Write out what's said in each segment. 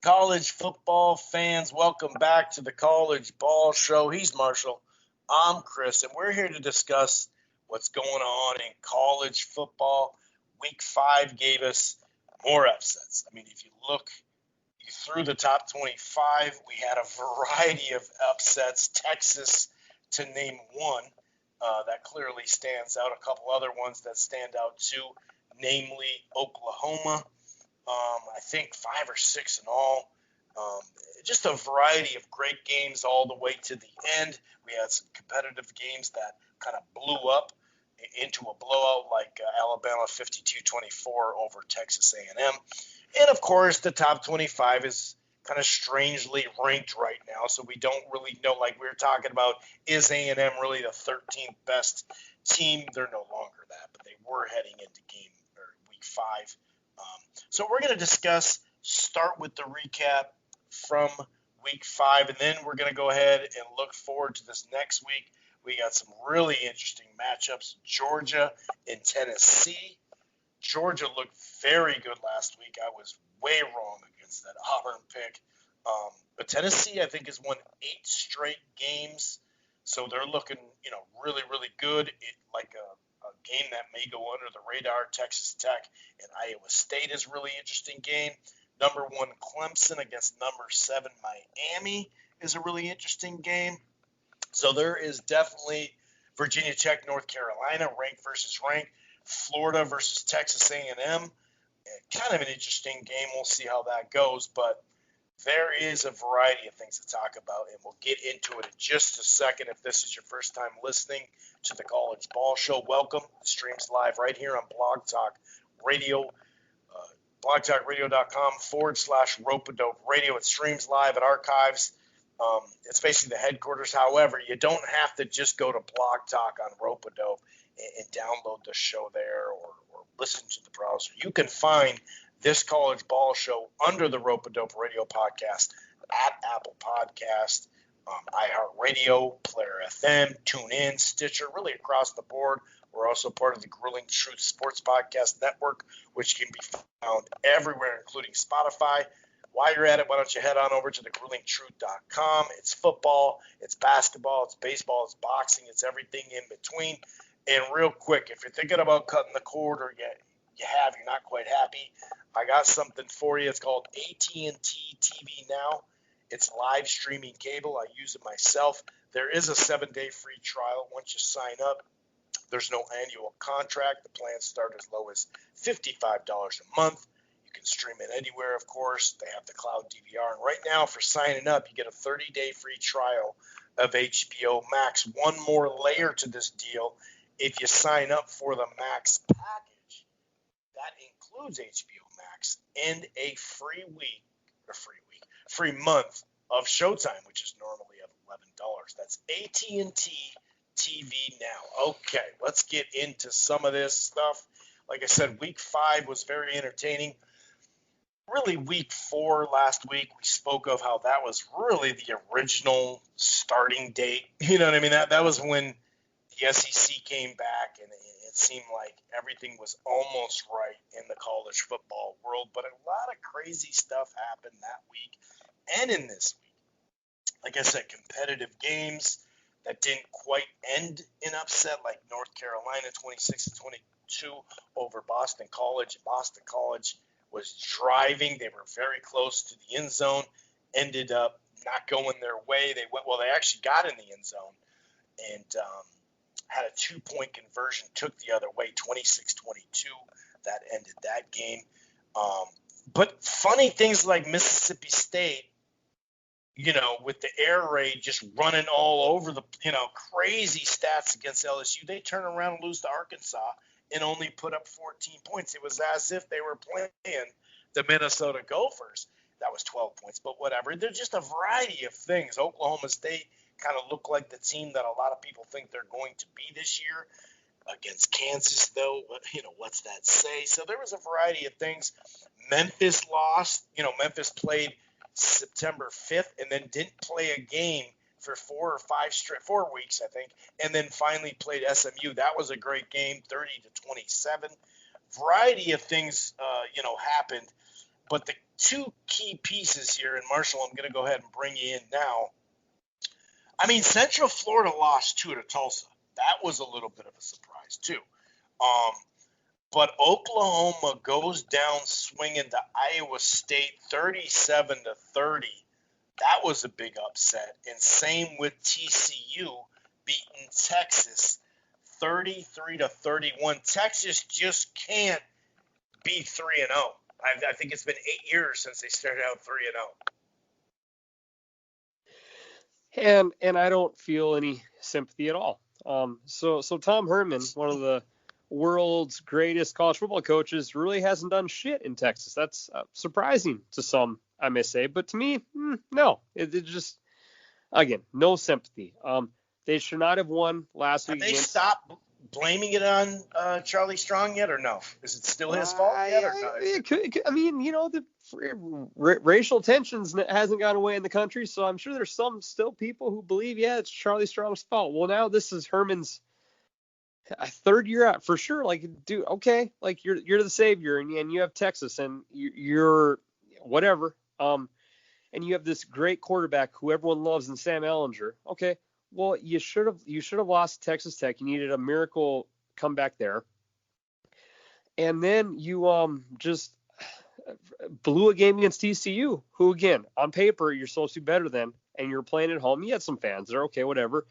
College football fans, welcome back to the College Ball Show. He's Marshall. I'm Chris, and we're here to discuss what's going on in college football. Week 5 gave us more upsets. I mean, if you look through the top 25, we had a variety of upsets. Texas, to name one, that clearly stands out. A couple other ones that stand out too, namely Oklahoma. I think 5 or 6 in all. Um, just a variety of great games all the way to the end. We had some competitive games that kind of blew up into a blowout, like Alabama 52-24 over Texas A&M. And of course, the top 25 is kind of strangely ranked right now, so we don't really know. Like we were talking about, is A&M really the 13th best team? They're no longer that, but they were heading into week 5. So we're going to start with the recap from week 5, and then we're going to go ahead and look forward to this next week. We got some really interesting matchups. Georgia and Tennessee. Georgia looked very good last week. I was way wrong against that Auburn pick. But Tennessee, I think, has won 8 straight games. So they're looking, really, really good. Like a game that may go under the radar. Texas Tech and Iowa State is a really interesting game. Number 1 Clemson against number 7 Miami is a really interesting game. So there is definitely Virginia Tech, North Carolina, ranked versus ranked. Florida versus Texas A&M, kind of an interesting game. We'll see how that goes, but there is a variety of things to talk about, and we'll get into it in just a second. If this is your first time listening to the College Ball Show, welcome. The stream's live right here on Blog Talk Radio, blogtalkradio.com/Rope-A-Dope Radio. It streams live at Archives. It's basically the headquarters. However, you don't have to just go to Blog Talk on Rope-A-Dope and download the show there or listen to the browser. You can find this College Ball Show under the Rope-A-Dope Radio podcast at Apple Podcast, iHeartRadio, Player FM, TuneIn, Stitcher, really across the board. We're also part of the Grueling Truth Sports Podcast Network, which can be found everywhere, including Spotify. While you're at it, why don't you head on over to thegruelingtruth.com. It's football, it's basketball, it's baseball, it's boxing, it's everything in between. And real quick, if you're thinking about cutting the cord or you're not quite happy, I got something for you. It's called AT&T TV Now. It's live streaming cable. I use it myself. There is a 7-day free trial once you sign up. There's no annual contract. The plans start as low as $55 a month. You can stream it anywhere, of course. They have the cloud DVR. And right now, for signing up, you get a 30-day free trial of HBO Max. One more layer to this deal. If you sign up for the Max package, that includes HBO Max and a free month of Showtime, which is normally of $11. That's AT&T TV Now. Okay, let's get into some of this stuff. Like I said, week 5 was very entertaining. Really, week 4 last week, we spoke of how that was really the original starting date. You know what I mean? That was when the SEC came back, and it seemed like everything was almost right in the college football world. But a lot of crazy stuff happened that week and in this week. Like I said, competitive games that didn't quite end in upset, like North Carolina 26-22 over Boston College. Boston College was driving. They were very close to the end zone, ended up not going their way. They actually got in the end zone and had a 2-point conversion, took the other way, 26-22. That ended that game. But funny things like Mississippi State, with the air raid just running all over the, crazy stats against LSU, they turn around and lose to Arkansas and only put up 14 points. It was as if they were playing the Minnesota Gophers. That was 12 points, but whatever. There's just a variety of things. Oklahoma State kind of look like the team that a lot of people think they're going to be this year. Against Kansas, though, what's that say? So there was a variety of things. Memphis lost. Memphis played September 5th and then didn't play a game for 4 weeks, I think, and then finally played SMU. That was a great game, 30-27. Variety of things, happened. But two key pieces here, and Marshall, I'm going to go ahead and bring you in now. I mean, Central Florida lost 2 to Tulsa. That was a little bit of a surprise, too. But Oklahoma goes down swinging to Iowa State 37 to 30. That was a big upset. And same with TCU beating Texas 33 to 31. Texas just can't be 3-0. I think it's been 8 years since they started out 3-0. And I don't feel any sympathy at all. So Tom Herman, one of the world's greatest college football coaches, really hasn't done shit in Texas. That's surprising to some, I may say, but to me, no. It just, again, no sympathy. They should not have won last week. Have they stopped blaming it on Charlie Strong yet, or no? Is it still his fault yet, or no? It could, I mean, the racial tensions hasn't gone away in the country, so I'm sure there's some still people who believe, it's Charlie Strong's fault. Well, now this is Herman's third year out for sure. Like, dude, okay, like you're the savior, and you have Texas, and you're whatever. And you have this great quarterback who everyone loves in Sam Ehlinger. Okay, well, you should have lost Texas Tech. You needed a miracle comeback there, and then you just blew a game against TCU, who again on paper you're supposed to be better than, and you're playing at home. You had some fans there, okay, whatever.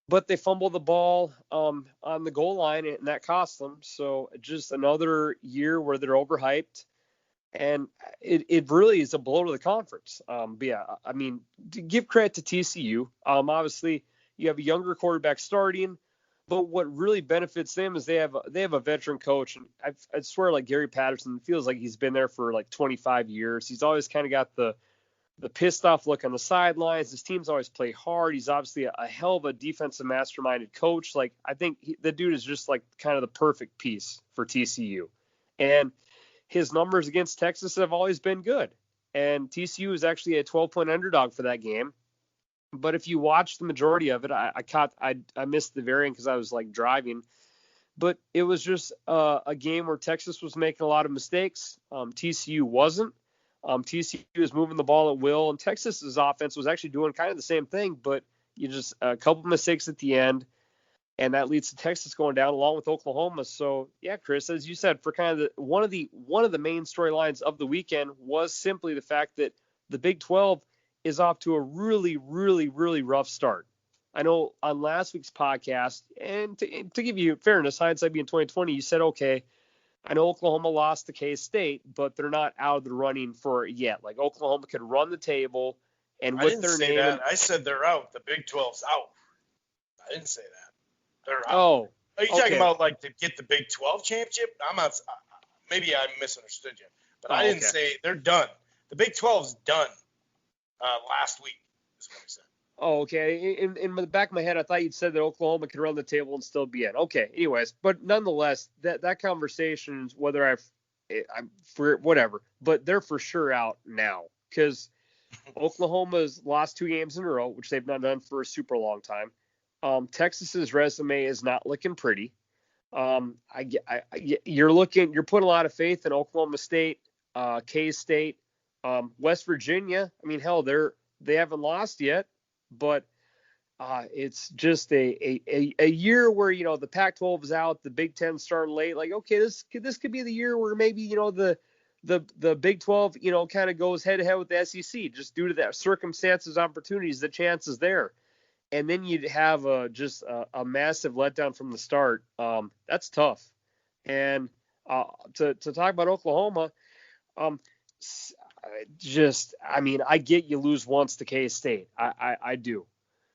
But they fumbled the ball on the goal line, and that cost them. So just another year where they're overhyped, and it really is a blow to the conference. But yeah, I mean, to give credit to TCU. Obviously, you have a younger quarterback starting, but what really benefits them is they have a veteran coach, and I swear, like Gary Patterson feels like he's been there for like 25 years. He's always kind of got the pissed off look on the sidelines. His teams always play hard. He's obviously a hell of a defensive masterminded coach. Like, I think the dude is just like kind of the perfect piece for TCU. And his numbers against Texas have always been good. And TCU is actually a 12-point underdog for that game. But if you watch the majority of it, I missed the variant because I was like driving. But it was just a game where Texas was making a lot of mistakes. TCU wasn't. TCU was moving the ball at will, and Texas's offense was actually doing kind of the same thing, but you just a couple of mistakes at the end, and that leads to Texas going down along with Oklahoma. So yeah, Chris, as you said, for kind of one of the main storylines of the weekend was simply the fact that the Big 12 is off to a really, really, really rough start. I know on last week's podcast, and to give you fairness, hindsight being 2020, you said, okay, I know Oklahoma lost to K-State, but they're not out of the running for it yet. Like, Oklahoma could run the table, and with their name. That. I said they're out. The Big 12's out. I didn't say that. They're out. Oh. Are you talking about like to get the Big 12 championship? I'm not. Maybe I misunderstood you, but I didn't say they're done. The Big 12's done. Last week is what I said. Oh, okay. In the back of my head, I thought you'd said that Oklahoma could run the table and still be in. Okay. Anyways, but nonetheless, that conversation, whether I'm for whatever, but they're for sure out now because Oklahoma's lost 2 games in a row, which they've not done for a super long time. Texas's resume is not looking pretty. You're putting a lot of faith in Oklahoma State, K-State, West Virginia. I mean, hell, they haven't lost yet. But it's just a year where, the Pac-12 is out, the Big Ten starting late. Like, okay, this could be the year where maybe, the Big 12, kind of goes head to head with the SEC just due to that circumstances, opportunities, the chances there. And then you'd have just a massive letdown from the start. That's tough. And to talk about Oklahoma, I get you lose once to K-State. I do.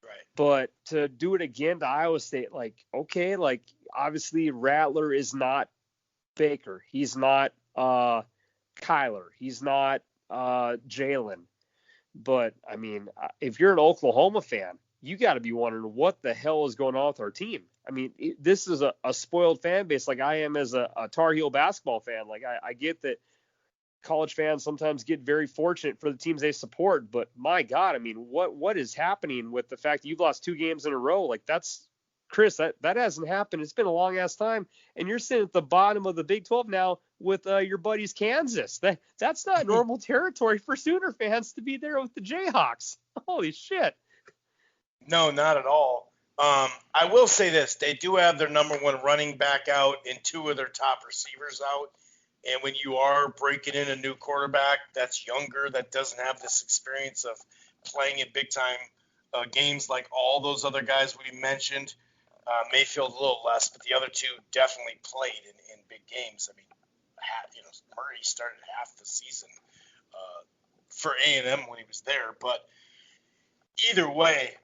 Right. But to do it again to Iowa State, like, okay, like, obviously Rattler is not Baker. He's not Kyler. He's not Jalen. But, I mean, if you're an Oklahoma fan, you got to be wondering what the hell is going on with our team. I mean, this is a spoiled fan base like I am as a Tar Heel basketball fan. Like, I get that college fans sometimes get very fortunate for the teams they support, but my God, I mean, what is happening with the fact that you've lost 2 games in a row? Like, that's, Chris, that hasn't happened. It's been a long ass time, and you're sitting at the bottom of the Big 12 now with your buddies Kansas. That's not normal territory for Sooner fans to be there with the Jayhawks. Holy shit. No, not at all. I will say this. They do have their number one running back out and two of their top receivers out. And when you are breaking in a new quarterback that's younger, that doesn't have this experience of playing in big-time games like all those other guys we mentioned, Mayfield a little less, but the other two definitely played in big games. I mean, Murray started half the season for A&M when he was there. But either way,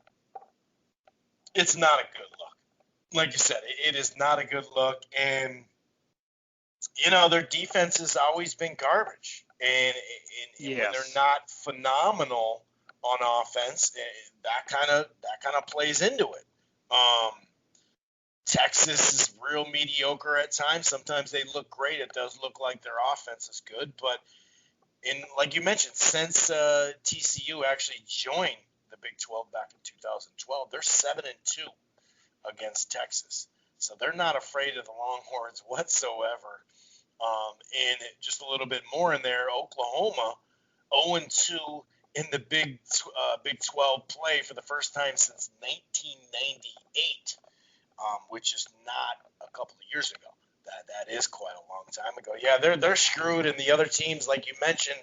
it's not a good look. Like you said, it is not a good look. And, their defense has always been garbage. And when they're not phenomenal on offense, that kind of plays into it. Texas is real mediocre at times. Sometimes they look great. It does look like their offense is good. But, like you mentioned, since TCU actually joined the Big 12 back in 2012, they're 7-2 against Texas. So they're not afraid of the Longhorns whatsoever. And just a little bit more in there, Oklahoma 0-2 in the Big 12 play for the first time since 1998, which is not a couple of years ago. That is quite a long time ago. Yeah, they're screwed, and the other teams, like you mentioned,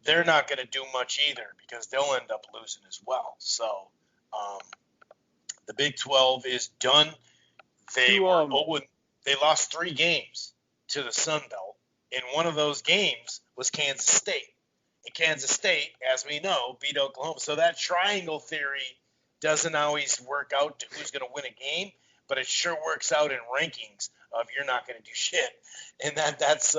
they're not going to do much either because they'll end up losing as well. So the Big 12 is done. They lost 3 games to the Sun Belt, and one of those games was Kansas State. And Kansas State, as we know, beat Oklahoma. So that triangle theory doesn't always work out to who's going to win a game, but it sure works out in rankings of you're not going to do shit. And that's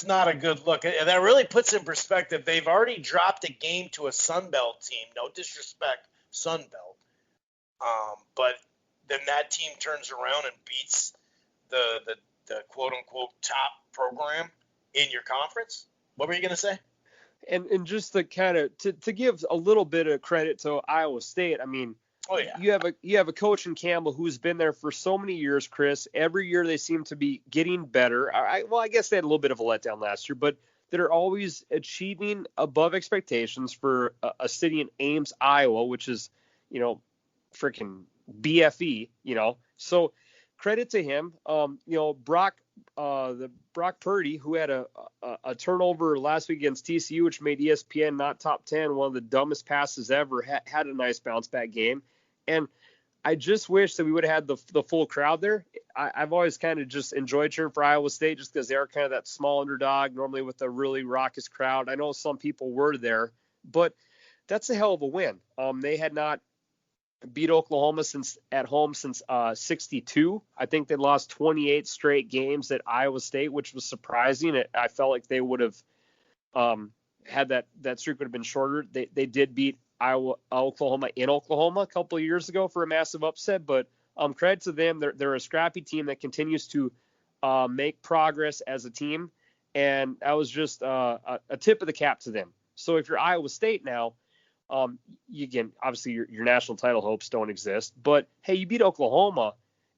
not a good look. And that really puts in perspective, they've already dropped a game to a Sun Belt team. No disrespect, Sun Belt. But then that team turns around and beats the quote-unquote top program in your conference. What were you going to say? And just to kind of to give a little bit of credit to Iowa State, I mean, you have a coach in Campbell who's been there for so many years, Chris. Every year they seem to be getting better. I guess they had a little bit of a letdown last year, but they're always achieving above expectations for a city in Ames, Iowa, which is, freaking BFE, So credit to him. Brock Purdy, who had a turnover last week against TCU, which made ESPN not top 10, one of the dumbest passes ever, had a nice bounce back game. And I just wish that we would have had the full crowd there. I've always kind of just enjoyed cheering for Iowa State just because they are kind of that small underdog, normally with a really raucous crowd. I know some people were there, but that's a hell of a win. They had not beat Oklahoma at home since 62. I think they lost 28 straight games at Iowa State, which was surprising. I felt like they would have had that streak would have been shorter. They did beat Oklahoma in Oklahoma a couple of years ago for a massive upset, but credit to them. They're a scrappy team that continues to make progress as a team, and that was just a tip of the cap to them. So if you're Iowa State now, obviously your national title hopes don't exist, but hey, you beat Oklahoma,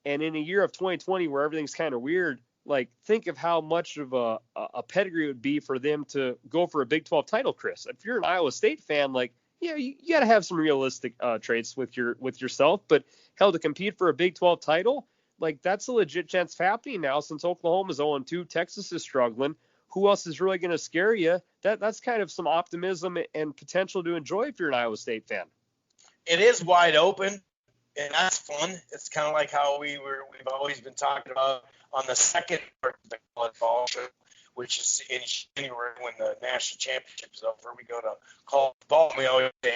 and in a year of 2020 where everything's kind of weird, like think of how much of a pedigree it would be for them to go for a Big 12 title, Chris. If you're an Iowa State fan, like, you got to have some realistic traits with yourself, but hell, to compete for a Big 12 title, like that's a legit chance of happening now since Oklahoma's 0-2, Texas is struggling. Who else is really going to scare you? That's kind of some optimism and potential to enjoy if you're an Iowa State fan. It is wide open, and that's fun. It's kind of like how we've always been talking about on the second part of the college ball show, which is in January when the national championship is over. We go to college ball, and we always say,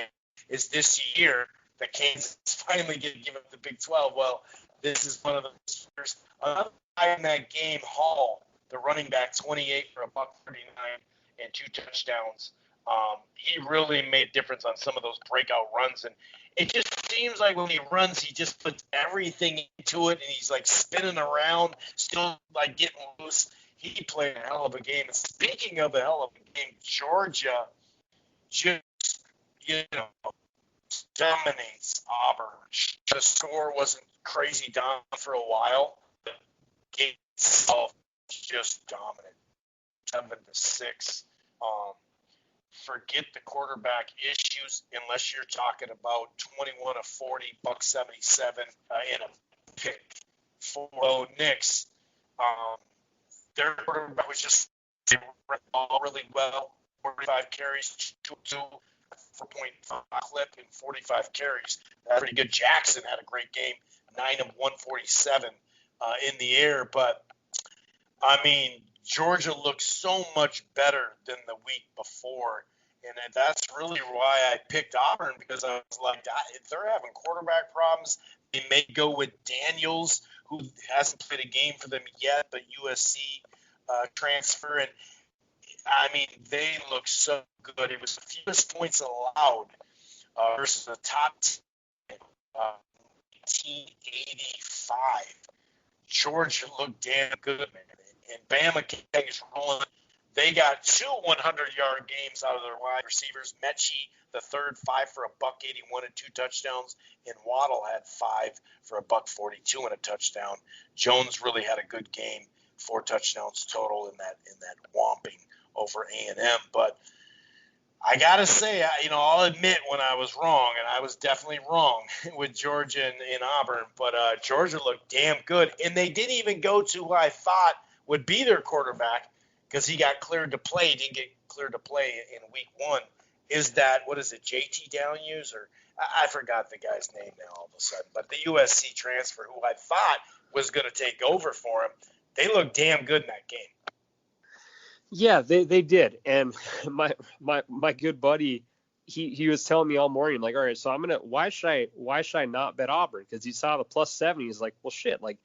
is this year that Kansas finally going to give up the Big 12? Well, this is one of those years. Another guy in that game, Hall, the running back, 28 for $139 and 2 touchdowns. He really made a difference on some of those breakout runs. And it just seems like when he runs, he just puts everything into it, and he's like spinning around, still like getting loose. He played a hell of a game. And speaking of a hell of a game, Georgia just, dominates Auburn. The score wasn't crazy down for a while. The game itself just dominant, 7-6. Forget the quarterback issues unless you're talking about 21 of 40, buck 77, in a pick for the Knicks. Their quarterback was just, they ran the ball really well. 45 carries, 4.5 clip, and 45 carries. That's pretty good. Jackson had a great game, 9 of 147 in the air. But, I mean, Georgia looked so much better than the week before. And that's really why I picked Auburn, because I was like, if they're having quarterback problems, they may go with Daniels, who hasn't played a game for them yet, but USC transfer. And, I mean, they look so good. It was the fewest points allowed versus the top team, 1985. Georgia looked damn good, man. And Bama is rolling. They got 2 100-yard games out of their wide receivers. Mechie, the third, 5 for $181 and 2 touchdowns. And Waddle had 5 for $142 and a touchdown. Jones really had a good game, 4 touchdowns total in that whomping over A&M. But I gotta say, I'll admit when I was wrong, and I was definitely wrong with Georgia and Auburn. But Georgia looked damn good, and they didn't even go to who I thought would be their quarterback, because he got cleared to play. He didn't get cleared to play in week 1. Is that, what is it, JT Downs? Or I forgot the guy's name now all of a sudden. But the USC transfer, who I thought was going to take over for him, they looked damn good in that game. Yeah, they did. And my good buddy, he was telling me all morning, like, all right, so why should I not bet Auburn? Because he saw the +70. He's like, well, shit, like,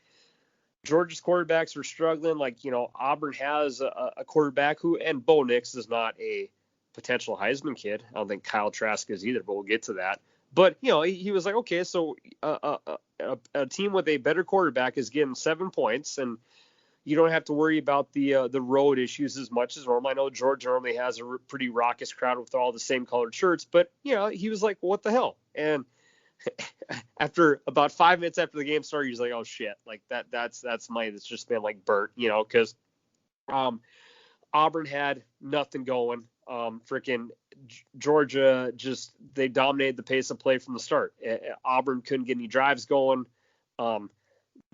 Georgia's quarterbacks were struggling. Like, Auburn has a quarterback who, and Bo Nix is not a potential Heisman kid. I don't think Kyle Trask is either, but we'll get to that. But, he was like, okay, so a team with a better quarterback is getting 7 points, and you don't have to worry about the road issues as much as normal. I know Georgia normally has a pretty raucous crowd with all the same colored shirts, but, he was like, well, what the hell? And after about 5 minutes after the game started, he's like, oh shit, like that's money that's just been like burnt, because Auburn had nothing going. Freaking Georgia, they dominated the pace of play from the start. Auburn couldn't get any drives going.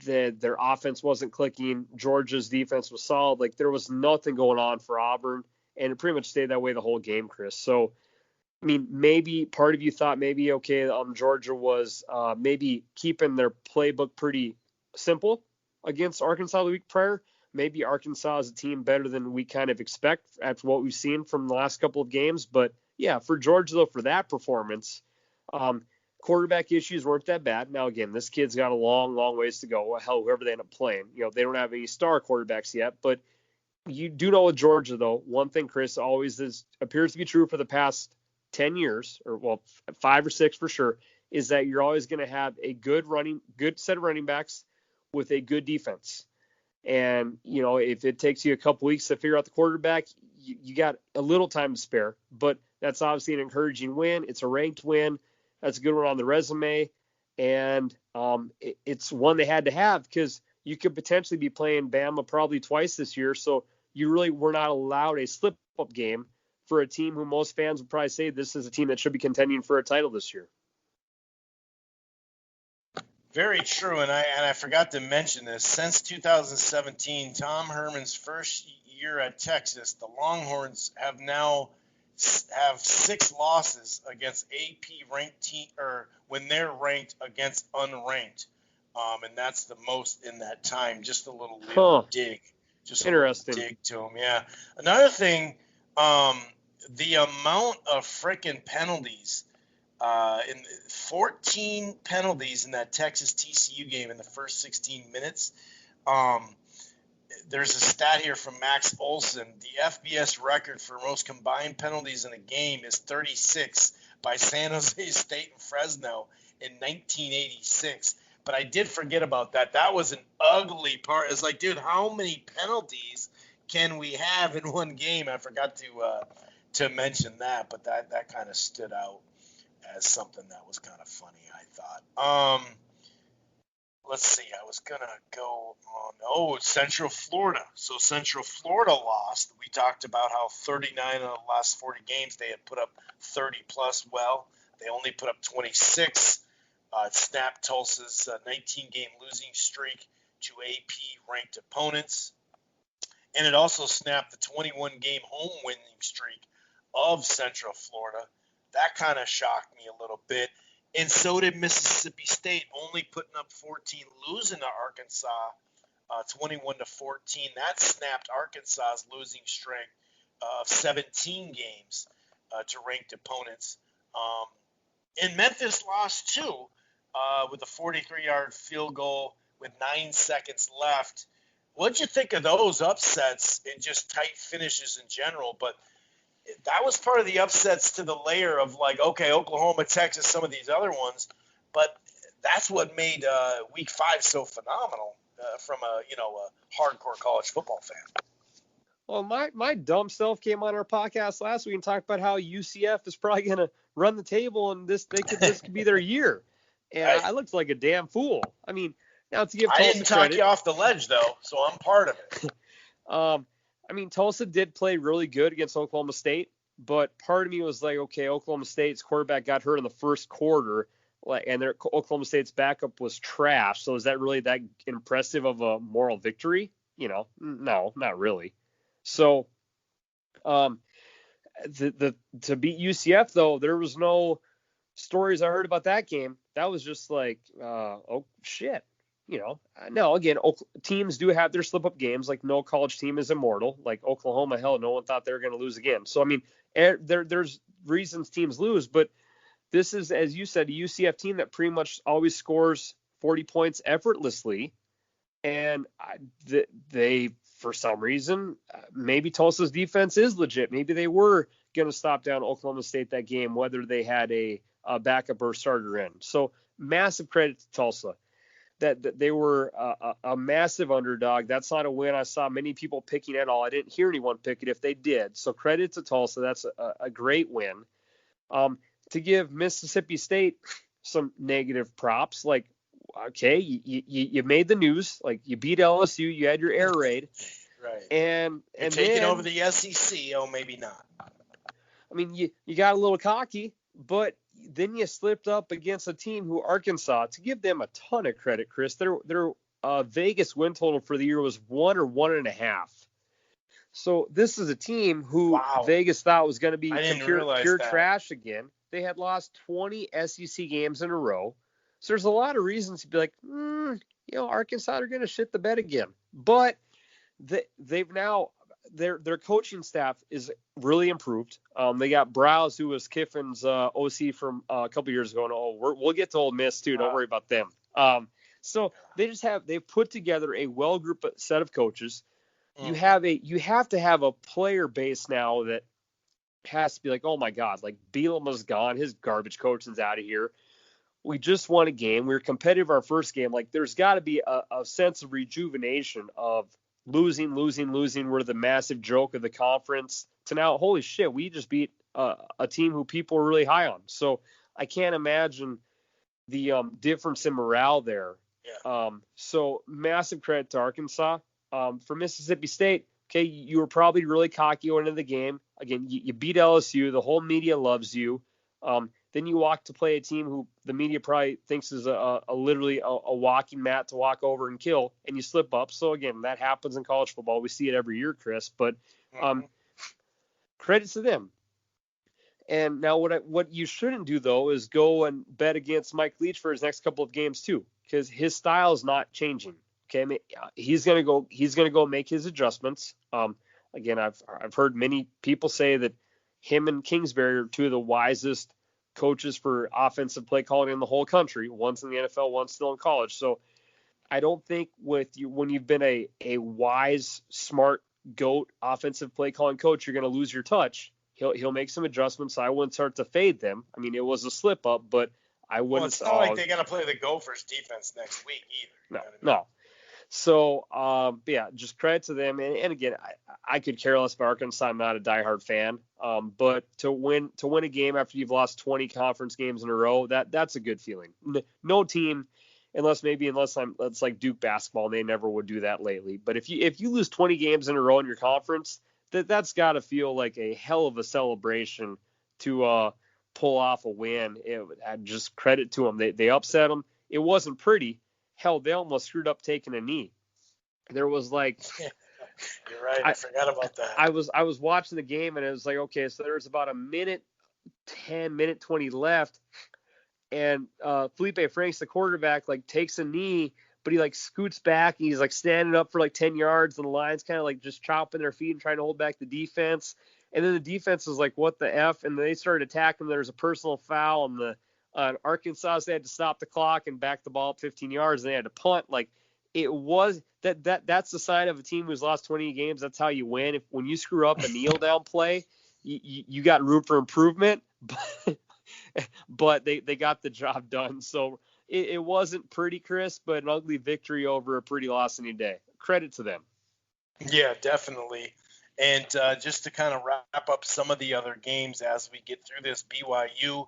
Their offense wasn't clicking. Georgia's defense was solid. Like, there was nothing going on for Auburn, and it pretty much stayed that way the whole game, Chris. So, I mean, maybe part of you thought maybe, okay, Georgia was maybe keeping their playbook pretty simple against Arkansas the week prior. Maybe Arkansas is a team better than we kind of expect after what we've seen from the last couple of games. But, yeah, for Georgia, though, for that performance, quarterback issues weren't that bad. Now, again, this kid's got a long, long ways to go. Hell, whoever they end up playing. They don't have any star quarterbacks yet. But you do know with Georgia, though, one thing, Chris, always appears to be true for the past 10 years, or 5 or 6 for sure, is that you're always going to have a good set of running backs with a good defense. And, if it takes you a couple weeks to figure out the quarterback, you got a little time to spare. But that's obviously an encouraging win. It's a ranked win. That's a good one on the resume. And it's one they had to have, because you could potentially be playing Bama probably twice this year. So you really were not allowed a slip-up game for a team who most fans would probably say this is a team that should be contending for a title this year. Very true, and I forgot to mention this. Since 2017, Tom Herman's first year at Texas, the Longhorns have 6 losses against AP ranked team, or when they're ranked against unranked, and that's the most in that time. Just a little dig, just interesting. A little dig to them. Yeah. Another thing, the amount of freaking penalties. In 14 penalties in that Texas TCU game in the first 16 minutes. There's a stat here from Max Olson. The FBS record for most combined penalties in a game is 36 by San Jose State and Fresno in 1986. But I did forget about that. That was an ugly part. It's like, dude, how many penalties can we have in one game? I forgot to mention that, but that kind of stood out as something that was kind of funny, I thought. let's see. I was gonna go on. Oh, Central Florida. So Central Florida lost. We talked about how 39 of the last 40 games they had put up 30 plus. Well, they only put up 26. It snapped Tulsa's 19-game losing streak to AP-ranked opponents, and it also snapped the 21-game home winning streak of Central Florida. That kind of shocked me a little bit. And so did Mississippi State, only putting up 14, losing to Arkansas 21-14. That snapped Arkansas's losing streak of 17 games to ranked opponents. And Memphis lost too with a 43-yard field goal with 9 seconds left. What'd you think of those upsets and just tight finishes in general? But that was part of the upsets to the layer of like, okay, Oklahoma, Texas, some of these other ones, but that's what made Week 5 so phenomenal from a hardcore college football fan. Well, my dumb self came on our podcast last week and talked about how UCF is probably going to run the table and this could be their year, and I looked like a damn fool. I mean, now to give Tulsa I didn't talk you off the ledge though, so I'm part of it. I mean, Tulsa did play really good against Oklahoma State, but part of me was like, okay, Oklahoma State's quarterback got hurt in the first quarter, and Oklahoma State's backup was trash. So is that really that impressive of a moral victory? No, not really. So, to beat UCF though, there was no stories I heard about that game. That was just like, oh shit. Now again, teams do have their slip-up games. Like no college team is immortal. Like Oklahoma, hell, no one thought they were going to lose again. So I mean, there's reasons teams lose, but this is, as you said, a UCF team that pretty much always scores 40 points effortlessly, and they for some reason, maybe Tulsa's defense is legit. Maybe they were going to stop down Oklahoma State that game, whether they had a backup or starter in. So massive credit to Tulsa. That they were a massive underdog. That's not a win I saw many people picking at all. I didn't hear anyone pick it if they did. So credit to Tulsa. That's a great win. To give Mississippi State some negative props, like, okay, you made the news. Like, you beat LSU. You had your air raid. Right. And taking then, over the SEC. Oh, maybe not. I mean, you got a little cocky, but then you slipped up against a team who Arkansas, to give them a ton of credit, Chris, their Vegas win total for the year was 1 or 1.5. So this is a team who Vegas thought was going to be pure trash again. They had lost 20 SEC games in a row. So there's a lot of reasons to be like, Arkansas are going to shit the bed again. But they've now, their coaching staff is really improved. They got Browse, who was Kiffin's OC from a couple years ago. And we'll get to Ole Miss too. Don't worry about them. So they've put together a well-grouped set of coaches. You have to have a player base now that has to be like, oh my God, like Bielema's gone, his garbage coaching's out of here. We just won a game. We were competitive our first game. Like there's got to be a sense of rejuvenation of losing. We're the massive joke of the conference to now, holy shit, we just beat a team who people are really high on. So I can't imagine the difference in morale there. Yeah. So massive credit to Arkansas. For Mississippi State, okay, you were probably really cocky going into the game. Again, you beat LSU. The whole media loves you. Then you walk to play a team who the media probably thinks is literally a walking mat to walk over and kill, and you slip up. So again, that happens in college football. We see it every year, Chris. But credit to them. And now what you shouldn't do though is go and bet against Mike Leach for his next couple of games too, because his style is not changing. Okay, I mean, he's gonna go make his adjustments. Again, I've heard many people say that him and Kingsbury are two of the wisest coaches for offensive play calling in the whole country. One's in the NFL, one's still in college. So I don't think when you've been a wise, smart GOAT offensive play calling coach, you're gonna lose your touch. He'll make some adjustments. I wouldn't start to fade them. I mean, it was a slip up, but I wouldn't. Well, it's not like they got to play the Gophers defense next week either. No. So, yeah, just credit to them. And again, I could care less about Arkansas. I'm not a diehard fan. But to win a game after you've lost 20 conference games in a row, that's a good feeling. No team unless it's like Duke basketball, and they never would do that lately. But if you lose 20 games in a row in your conference, that's got to feel like a hell of a celebration to pull off a win. Just credit to them. They upset them. It wasn't pretty. Hell, they almost screwed up taking a knee. There was like, you're right. I forgot about that. I was watching the game, and it was like, okay, so there's about a minute 20 left, and Felipe Franks, the quarterback, like takes a knee, but he like scoots back, and he's like standing up for like 10 yards, and the line's kind of like just chopping their feet and trying to hold back the defense. And then the defense was like, what the F? And they started attacking. There was a personal foul, and Arkansas, they had to stop the clock and back the ball up 15 yards, and they had to punt. Like, it was that's the sign of a team who's lost 20 games. That's how you win. When you screw up a kneel down play, you got room for improvement, but they got the job done. So it wasn't pretty, Chris, but an ugly victory over a pretty loss-any day. Credit to them. Yeah, definitely. And just to kind of wrap up some of the other games as we get through this, BYU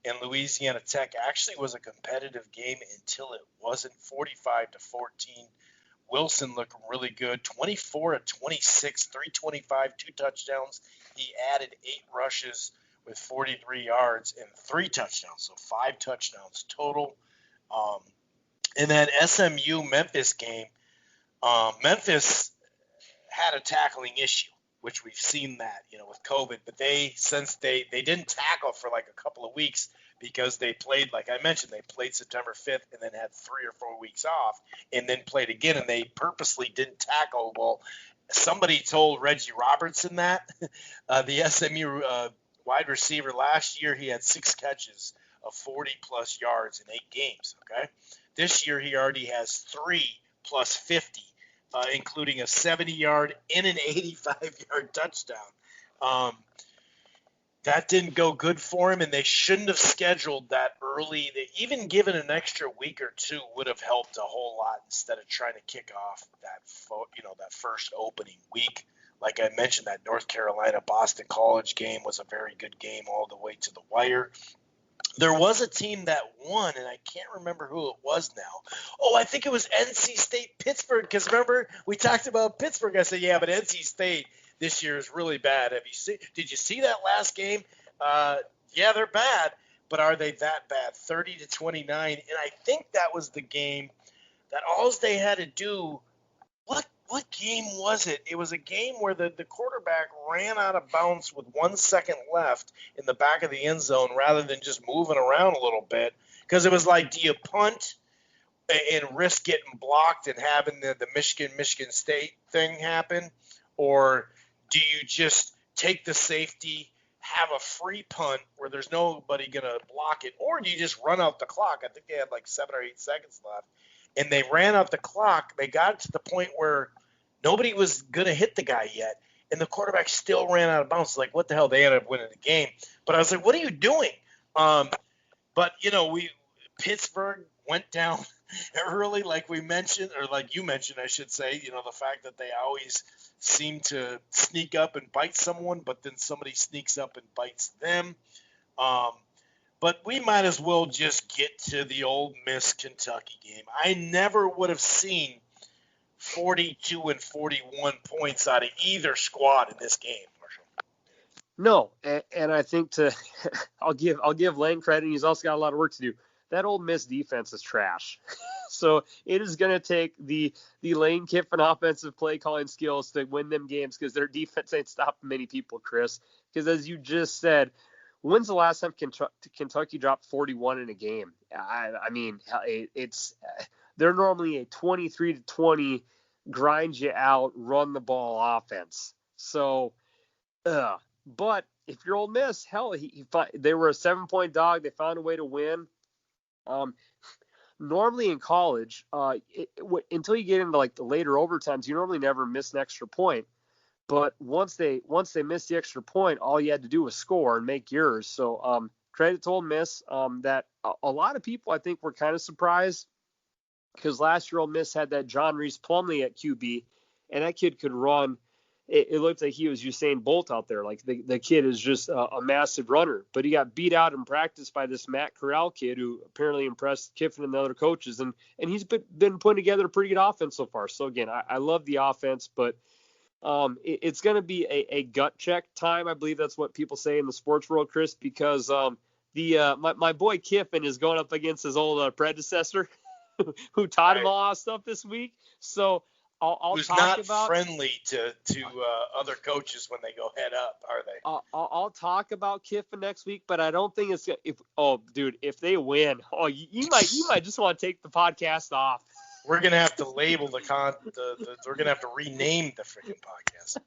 and Louisiana Tech actually was a competitive game until it wasn't. 45-14. Wilson looked really good. 24-26, 325, 2 touchdowns. He added 8 rushes with 43 yards and 3 touchdowns, so 5 touchdowns total. And then SMU Memphis game. Memphis had a tackling issue, which we've seen that, with COVID, but since they didn't tackle for like a couple of weeks because they played, like I mentioned, they played September 5th and then had 3 or 4 weeks off and then played again, and they purposely didn't tackle. Well, somebody told Reggie Robertson that the SMU wide receiver last year, he had 6 catches of 40 plus yards in 8 games. Okay. This year he already has 3 plus 50. Including a 70-yard and an 85-yard touchdown. That didn't go good for him, and they shouldn't have scheduled that early. Even given an extra week or 2 would have helped a whole lot instead of trying to kick off that first opening week. Like I mentioned, that North Carolina-Boston College game was a very good game all the way to the wire. There was a team that won, and I can't remember who it was now. Oh, I think it was NC State-Pittsburgh, because remember, we talked about Pittsburgh. I said, yeah, but NC State this year is really bad. Did you see that last game? Yeah, they're bad, but are they that bad? 30-29, and I think that was the game that all they had to do, what game was it? It was a game where the quarterback ran out of bounds with 1 second left in the back of the end zone rather than just moving around a little bit. Because it was like, do you punt and risk getting blocked and having the Michigan State thing happen? Or do you just take the safety, have a free punt where there's nobody going to block it? Or do you just run out the clock? I think they had like 7 or 8 seconds left. And they ran out the clock. They got to the point where nobody was going to hit the guy yet, and the quarterback still ran out of bounds. Like, what the hell? They ended up winning the game. But I was like, what are you doing? But, Pittsburgh went down early, like we mentioned, or like you mentioned, I should say, the fact that they always seem to sneak up and bite someone, but then somebody sneaks up and bites them. But we might as well just get to the Ole Miss Kentucky game. I never would have seen 42 and 41 points out of either squad in this game, Marshall. No, and I think I'll give Lane credit. He's also got a lot of work to do. That Ole Miss defense is trash. So it is going to take the Lane Kiffin offensive play calling skills to win them games, because their defense ain't stopping many people, Chris. Because as you just said, when's the last time Kentucky dropped 41 in a game? I mean, they're normally a 23-20 grind you out, run the ball offense. So, but if you're Ole Miss, hell, they were a 7-point dog. They found a way to win. Normally in college, until you get into like the later overtimes, you normally never miss an extra point. But once they missed the extra point, all you had to do was score and make yours. So credit to Ole Miss. That a lot of people, I think, were kind of surprised, because last year Ole Miss had that John Reese Plumlee at QB, and that kid could run. it looked like he was Usain Bolt out there. Like the kid is just a massive runner, but he got beat out in practice by this Matt Corral kid who apparently impressed Kiffin and the other coaches, and he's been putting together a pretty good offense so far. So again, I love the offense, but it's going to be a gut check time. I believe that's what people say in the sports world, Chris, because my boy Kiffin is going up against his old predecessor who taught him all that stuff this week. So I'll who's talk not about friendly to other coaches when they go head up, are they? I'll talk about Kiffin next week, but I don't think it's if they win, you might just want to take the podcast off. We're gonna have to label we're gonna have to rename the freaking podcast.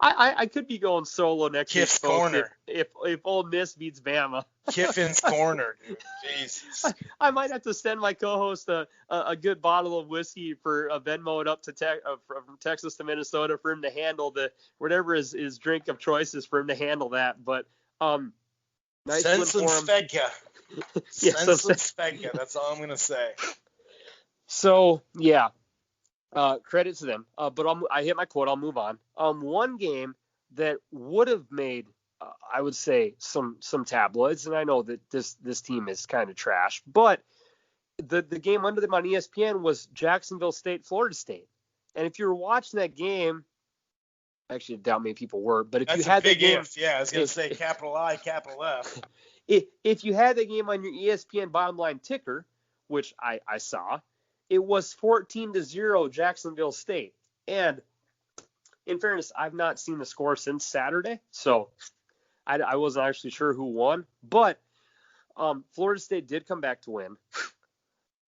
I could be going solo next Kiff's week, folks, Corner. if Ole Miss beats Bama. Kiffin's Corner, dude. Jesus. I might have to send my co-host a good bottle of whiskey for Venmo it up to from Texas to Minnesota for him to handle whatever his drink of choice is for him to handle that. But nice send some Svedka. Send some Svedka. That's all I'm gonna say. So yeah, credit to them. But I hit my quote. I'll move on. One game that would have made, I would say, some tabloids, and I know that this team is kind of trash, but the game under them on ESPN was Jacksonville State, Florida State. And if you were watching that game, actually, I doubt many people were, but if you had that game, yeah, I was gonna say capital I, capital F. If you had that game on your ESPN bottom line ticker, which I saw, it was 14-0 Jacksonville State. And in fairness, I've not seen the score since Saturday, so I wasn't actually sure who won. But Florida State did come back to win.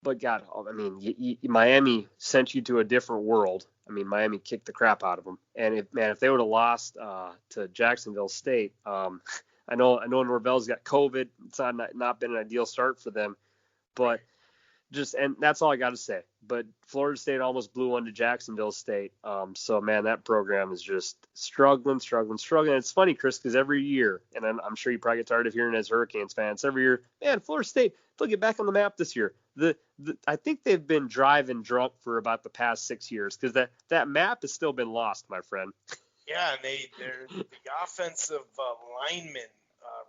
But God, I mean, Miami sent you to a different world. I mean, Miami kicked the crap out of them. And if they would have lost to Jacksonville State, I know Norvell's got COVID. It's not been an ideal start for them, but. And that's all I got to say. But Florida State almost blew one to Jacksonville State. So, man, that program is just struggling. It's funny, Chris, because every year, and I'm sure you probably get tired of hearing it as Hurricanes fans, every year, man, Florida State, they'll get back on the map this year. I think they've been driving drunk for about the past 6 years because that map has still been lost, my friend. Yeah, and they're the offensive lineman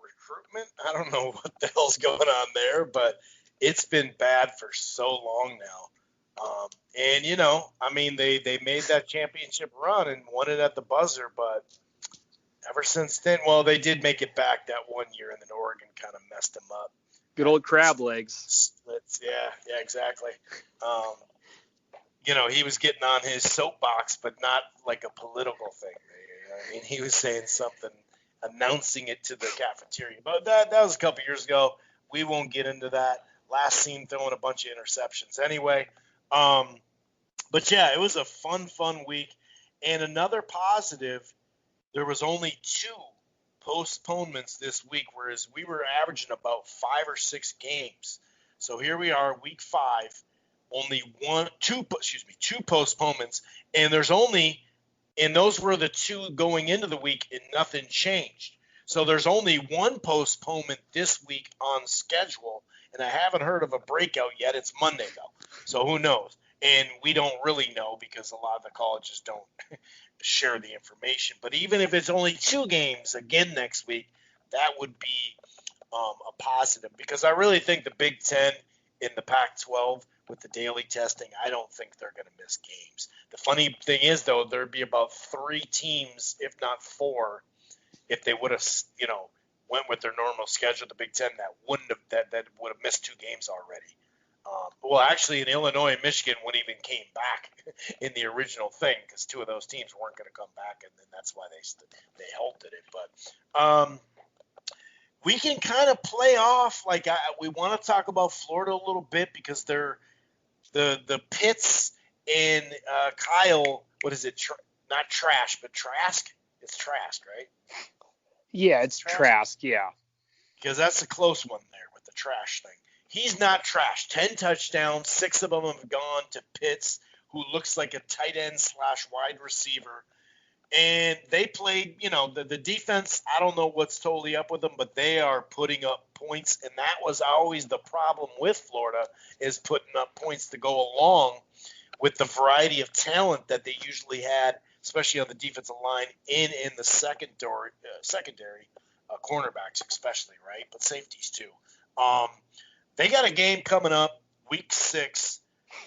recruitment. I don't know what the hell's going on there, but it's been bad for so long now. And, I mean, they made that championship run and won it at the buzzer, but ever since then, well, they did make it back that one year, and then Oregon kind of messed them up. Good old crab legs. Splits. Yeah, exactly. He was getting on his soapbox, but not like a political thing. I mean, he was saying something, announcing it to the cafeteria. But that was a couple years ago. We won't get into that. Last seen throwing a bunch of interceptions anyway. But yeah, it was a fun week. And another positive, there was only 2 postponements this week, whereas we were averaging about 5 or 6 games. So here we are, week 5, only 2 postponements. And those were the 2 going into the week, and nothing changed. So there's only 1 postponement this week on schedule. And I haven't heard of a breakout yet. It's Monday, though. So who knows? And we don't really know because a lot of the colleges don't share the information. But even if it's only 2 games again next week, that would be a positive. Because I really think the Big Ten in the Pac-12 with the daily testing, I don't think they're going to miss games. The funny thing is, though, there'd be about 3 teams, if not 4, if they would have, went with their normal schedule, the Big Ten, that would have missed 2 games already. Well, actually, in Illinois and Michigan wouldn't even came back in the original thing because 2 of those teams weren't going to come back, and then that's why they halted it. But we can kind of play off we want to talk about Florida a little bit because they're the Pitts and Kyle. What is it? Not Trash, but Trask. It's Trask, right? Yeah, it's Trask, yeah. Because that's a close one there with the trash thing. He's not trash. 10 touchdowns, 6 of them have gone to Pitts, who looks like a tight end / wide receiver. And they played, the defense, I don't know what's totally up with them, but they are putting up points. And that was always the problem with Florida, is putting up points to go along with the variety of talent that they usually had, especially on the defensive line and in the secondary cornerbacks especially, right? But safeties too. They got a game coming up, week 6,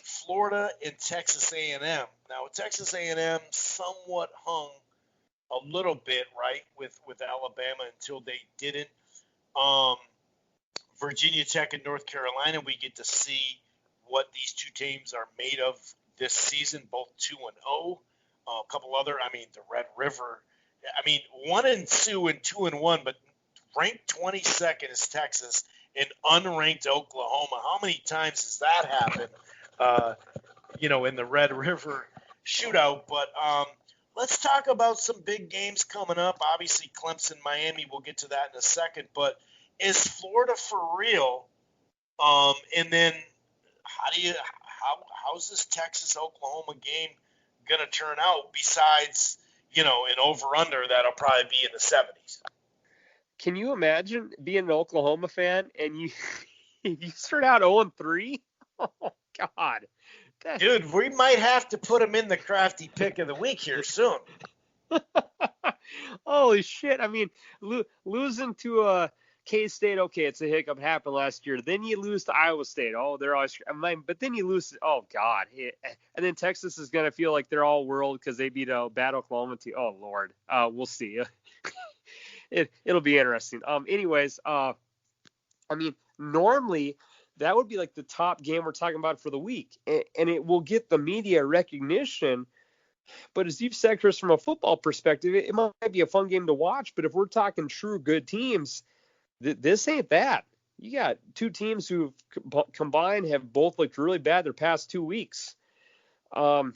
Florida and Texas A&M. Now, Texas A&M somewhat hung a little bit, right, with Alabama until they didn't. Virginia Tech and North Carolina, we get to see what these two teams are made of this season, both 2-0. A couple other, the Red River, 1-2 and 2-1, but ranked 22nd is Texas and unranked Oklahoma. How many times has that happened, in the Red River shootout? But let's talk about some big games coming up. Obviously, Clemson, Miami, we'll get to that in a second. But is Florida for real? And then how's this Texas-Oklahoma game going to turn out besides, an over-under that'll probably be in the 70s? Can you imagine being an Oklahoma fan and you start out 0-3? Oh, God. Dude, we might have to put him in the crafty pick of the week here soon. Holy shit. Losing to K-State, okay, it's a hiccup. Happened last year. Then you lose to Iowa State. Oh, they're always – but then you lose – oh, God. And then Texas is going to feel like they're all world because they beat a bad Oklahoma team. Oh, Lord. We'll see. It'll be interesting. Normally that would be like the top game we're talking about for the week, and it will get the media recognition. But as you've said, Chris, from a football perspective, it might be a fun game to watch. But if we're talking true good teams, this ain't that. You got two teams who combined have both looked really bad their past 2 weeks. I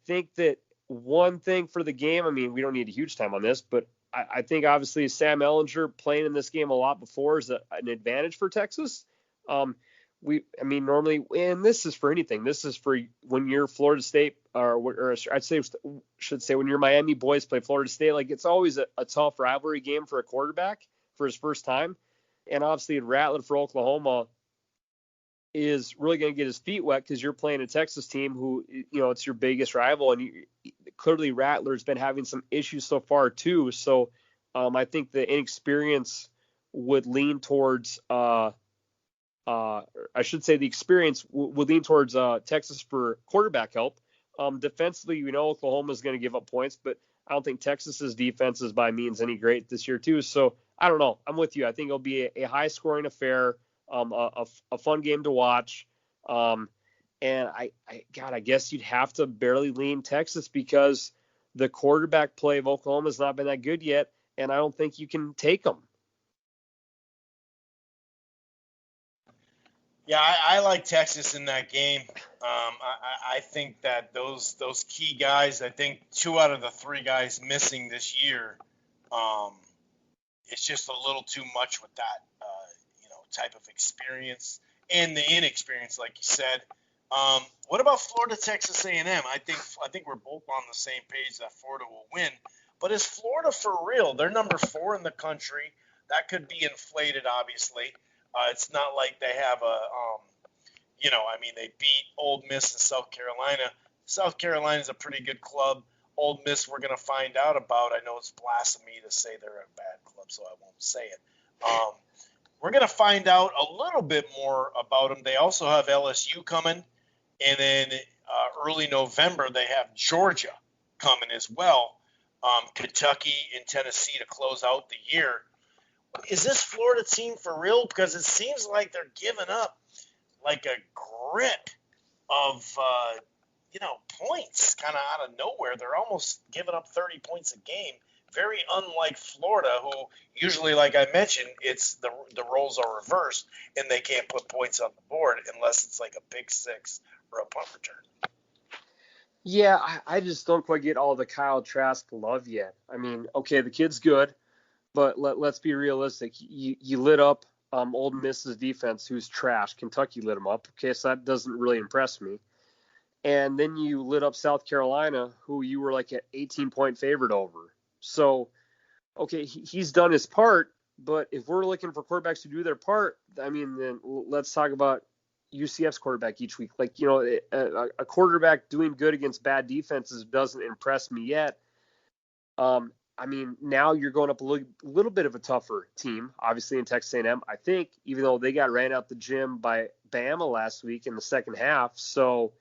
think that one thing for the game, we don't need a huge time on this, but I think obviously Sam Ehlinger playing in this game a lot before is an advantage for Texas. Normally, and this is for anything. This is for when you're Florida State, or should say when your Miami boys play Florida State. Like, it's always a tough rivalry game for a quarterback for his first time, and obviously Rattler for Oklahoma is really going to get his feet wet because you're playing a Texas team who, it's your biggest rival, and clearly Rattler's been having some issues so far too. So I think the inexperience would lean towards the experience would lean towards Texas for quarterback help. Defensively, Oklahoma is going to give up points, but I don't think Texas's defense is by means any great this year too. So I don't know. I'm with you. I think it'll be a high scoring affair, a fun game to watch. And I guess you'd have to barely lean Texas because the quarterback play of Oklahoma has not been that good yet, and I don't think you can take them. Yeah, I like Texas in that game. I think that those key guys, I think 2 out of the 3 guys missing this year, it's just a little too much with that, type of experience and the inexperience, like you said. What about Florida, Texas A&M? I think we're both on the same page that Florida will win. But is Florida for real? They're number 4 in the country. That could be inflated, obviously. It's not like they have they beat Ole Miss and South Carolina. South Carolina is a pretty good club. Ole Miss, we're going to find out about. I know it's blasphemy to say they're a bad club, so I won't say it. We're going to find out a little bit more about them. They also have LSU coming, and then early November they have Georgia coming as well. Kentucky and Tennessee to close out the year. Is this Florida team for real? Because it seems like they're giving up like a grip of, points kind of out of nowhere. They're almost giving up 30 points a game. Very unlike Florida, who usually, like I mentioned, it's the roles are reversed and they can't put points on the board unless it's like a pick six or a punt return. Yeah, I just don't quite get all the Kyle Trask love yet. Okay, the kid's good, but let's be realistic. You lit up Ole Miss's defense, who's trash. Kentucky lit them up. Okay, so that doesn't really impress me. And then you lit up South Carolina, who you were like an 18-point favorite over. So, okay, he's done his part, but if we're looking for quarterbacks to do their part, then let's talk about, UCF's quarterback each week. Like, a quarterback doing good against bad defenses doesn't impress me yet. I mean, now you're going up a little bit of a tougher team, obviously, in Texas A&M. I think, even though they got ran out the gym by Bama last week in the second half. So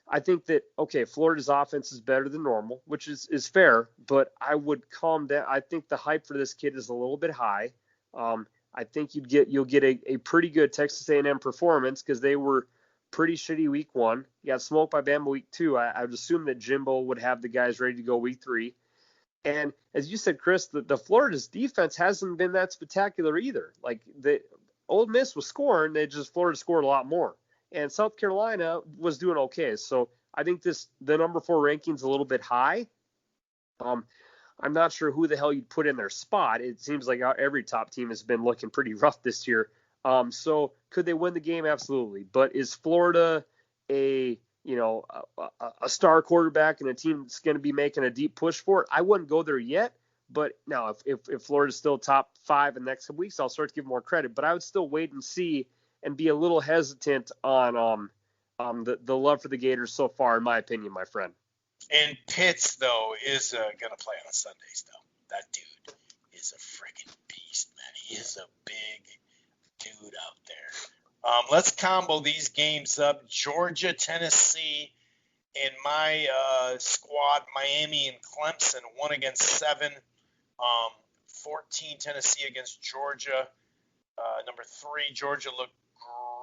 I think that, okay, Florida's offense is better than normal, which is fair, but I would calm down. I think the hype for this kid is a little bit high. I think you'll get a pretty good Texas A&M performance because they were pretty shitty week 1. You got smoked by Bama week 2. I would assume that Jimbo would have the guys ready to go week 3. And as you said, Chris, the Florida's defense hasn't been that spectacular either. Like, the Ole Miss was scoring, Florida scored a lot more. And South Carolina was doing okay. So I think the number 4 ranking's a little bit high. I'm not sure who the hell you'd put in their spot. It seems like every top team has been looking pretty rough this year. So could they win the game? Absolutely. But is Florida a star quarterback and a team that's going to be making a deep push for it? I wouldn't go there yet. But now, if Florida's still top 5 in the next couple weeks, I'll start to give more credit. But I would still wait and see and be a little hesitant on the love for the Gators so far, in my opinion, my friend. And Pitts, though, is going to play on Sundays, though. That dude is a freaking beast, man. He is a big dude out there. Let's combo these games up. Georgia, Tennessee, in my squad, Miami and Clemson, 1 against 7. 14, Tennessee against Georgia. Number 3, Georgia looked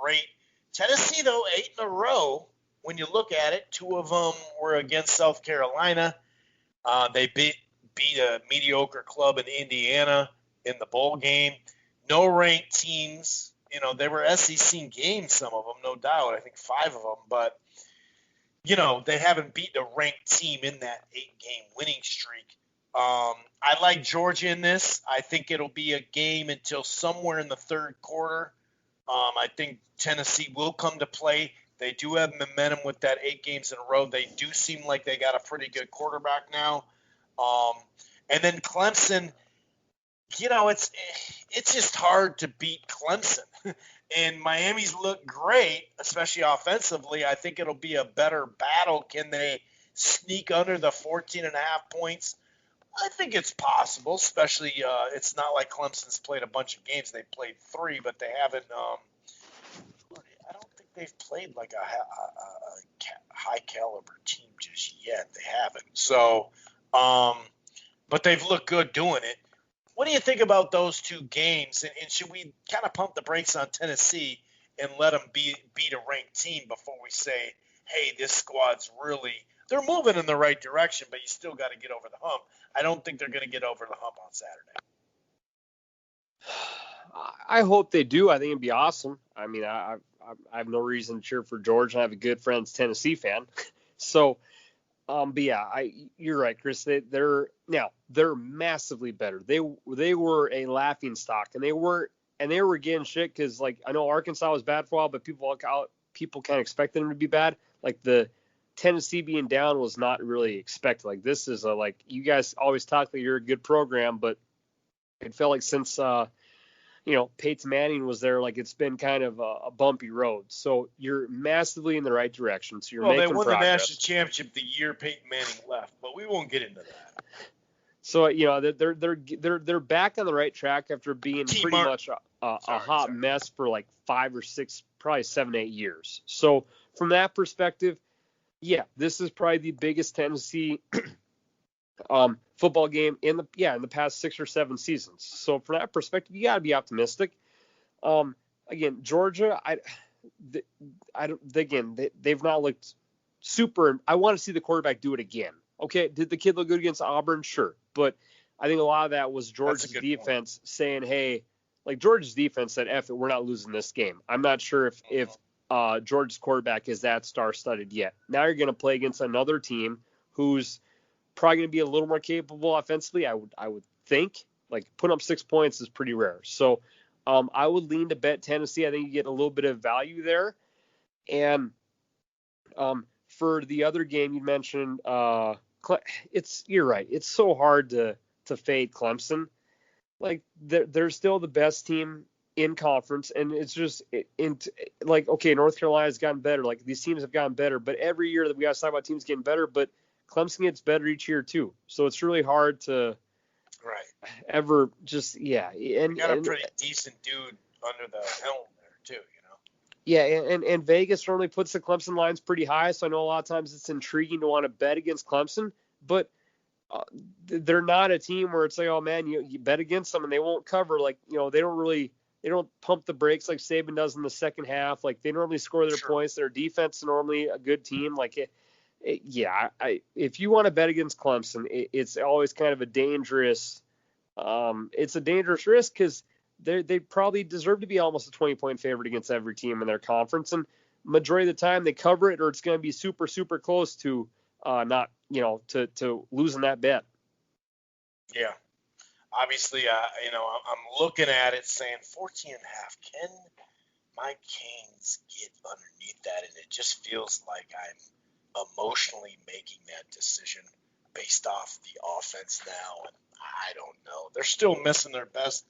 great. Tennessee, though, 8 in a row. When you look at it, 2 of them were against South Carolina. They beat a mediocre club in Indiana in the bowl game. No ranked teams. They were SEC games, some of them, no doubt. I think 5 of them. But, they haven't beaten a ranked team in that 8-game winning streak. I like Georgia in this. I think it'll be a game until somewhere in the third quarter. I think Tennessee will come to play. They do have momentum with that 8 games in a row. They do seem like they got a pretty good quarterback now. And then Clemson, it's just hard to beat Clemson. And Miami's look great, especially offensively. I think it'll be a better battle. Can they sneak under the 14.5 points? I think it's possible, especially it's not like Clemson's played a bunch of games. They played 3, but they haven't I don't think they've played like a high caliber team just yet. They haven't. So, but they've looked good doing it. What do you think about those 2 games? And should we kind of pump the brakes on Tennessee and let them beat a ranked team before we say, hey, this squad's really – they're moving in the right direction, but you still got to get over the hump. I don't think they're going to get over the hump on Saturday. I hope they do. I think it'd be awesome. I mean, I have no reason to cheer for Georgia. I have a good friend, Tennessee fan. So, but yeah, you're right, Chris. They're massively better. They were a laughing stock, and they were getting shit because, like, I know Arkansas was bad for a while, but people kind of expected them to be bad. Like, the Tennessee being down was not really expected. Like, this is you guys always talk that you're a good program, but it felt like since Peyton Manning was there, like, it's been kind of a bumpy road. So you're massively in the right direction. So you're making progress. They won the national championship the year Peyton Manning left, but we won't get into that. So they're back on the right track after being much a hot mess for like 5 or 6, probably 7, 8 years. So from that perspective, yeah, this is probably the biggest Tennessee football game in the past 6 or 7 seasons. So from that perspective, you got to be optimistic. Again, Georgia, they've not looked super. I want to see the quarterback do it again. Okay, did the kid look good against Auburn? Sure, but I think a lot of that was Georgia's defense saying, "Hey," like Georgia's defense said, "F it, we're not losing this game." I'm not sure if Georgia's quarterback is that star-studded yet. Now you're going to play against another team who's probably going to be a little more capable offensively. I would think. Like, putting up 6 points is pretty rare. So I would lean to bet Tennessee. I think you get a little bit of value there. And for the other game you mentioned, you're right. It's so hard to fade Clemson. Like, they're still the best team in conference, and it's just like, okay, North Carolina's gotten better. Like, these teams have gotten better, but every year that we got to talk about teams getting better, but Clemson gets better each year too. So it's really hard to ever just, And got a pretty decent dude under the helm there too, you know. Yeah, and Vegas normally puts the Clemson lines pretty high, so I know a lot of times it's intriguing to want to bet against Clemson, but they're not a team where it's like, oh man, you bet against them and they won't cover. Like, they don't pump the brakes like Saban does in the second half. Like, they normally score their points. Their defense is normally a good team. Like, if you want to bet against Clemson, it's always kind of a dangerous. It's a dangerous risk because they probably deserve to be almost a 20-point favorite against every team in their conference, and majority of the time they cover it, or it's going to be super, super close to not, to losing that bet. Yeah. Obviously, I'm looking at it saying 14.5. Can my Canes get underneath that? And it just feels like I'm emotionally making that decision based off the offense now, and I don't know. They're still missing their best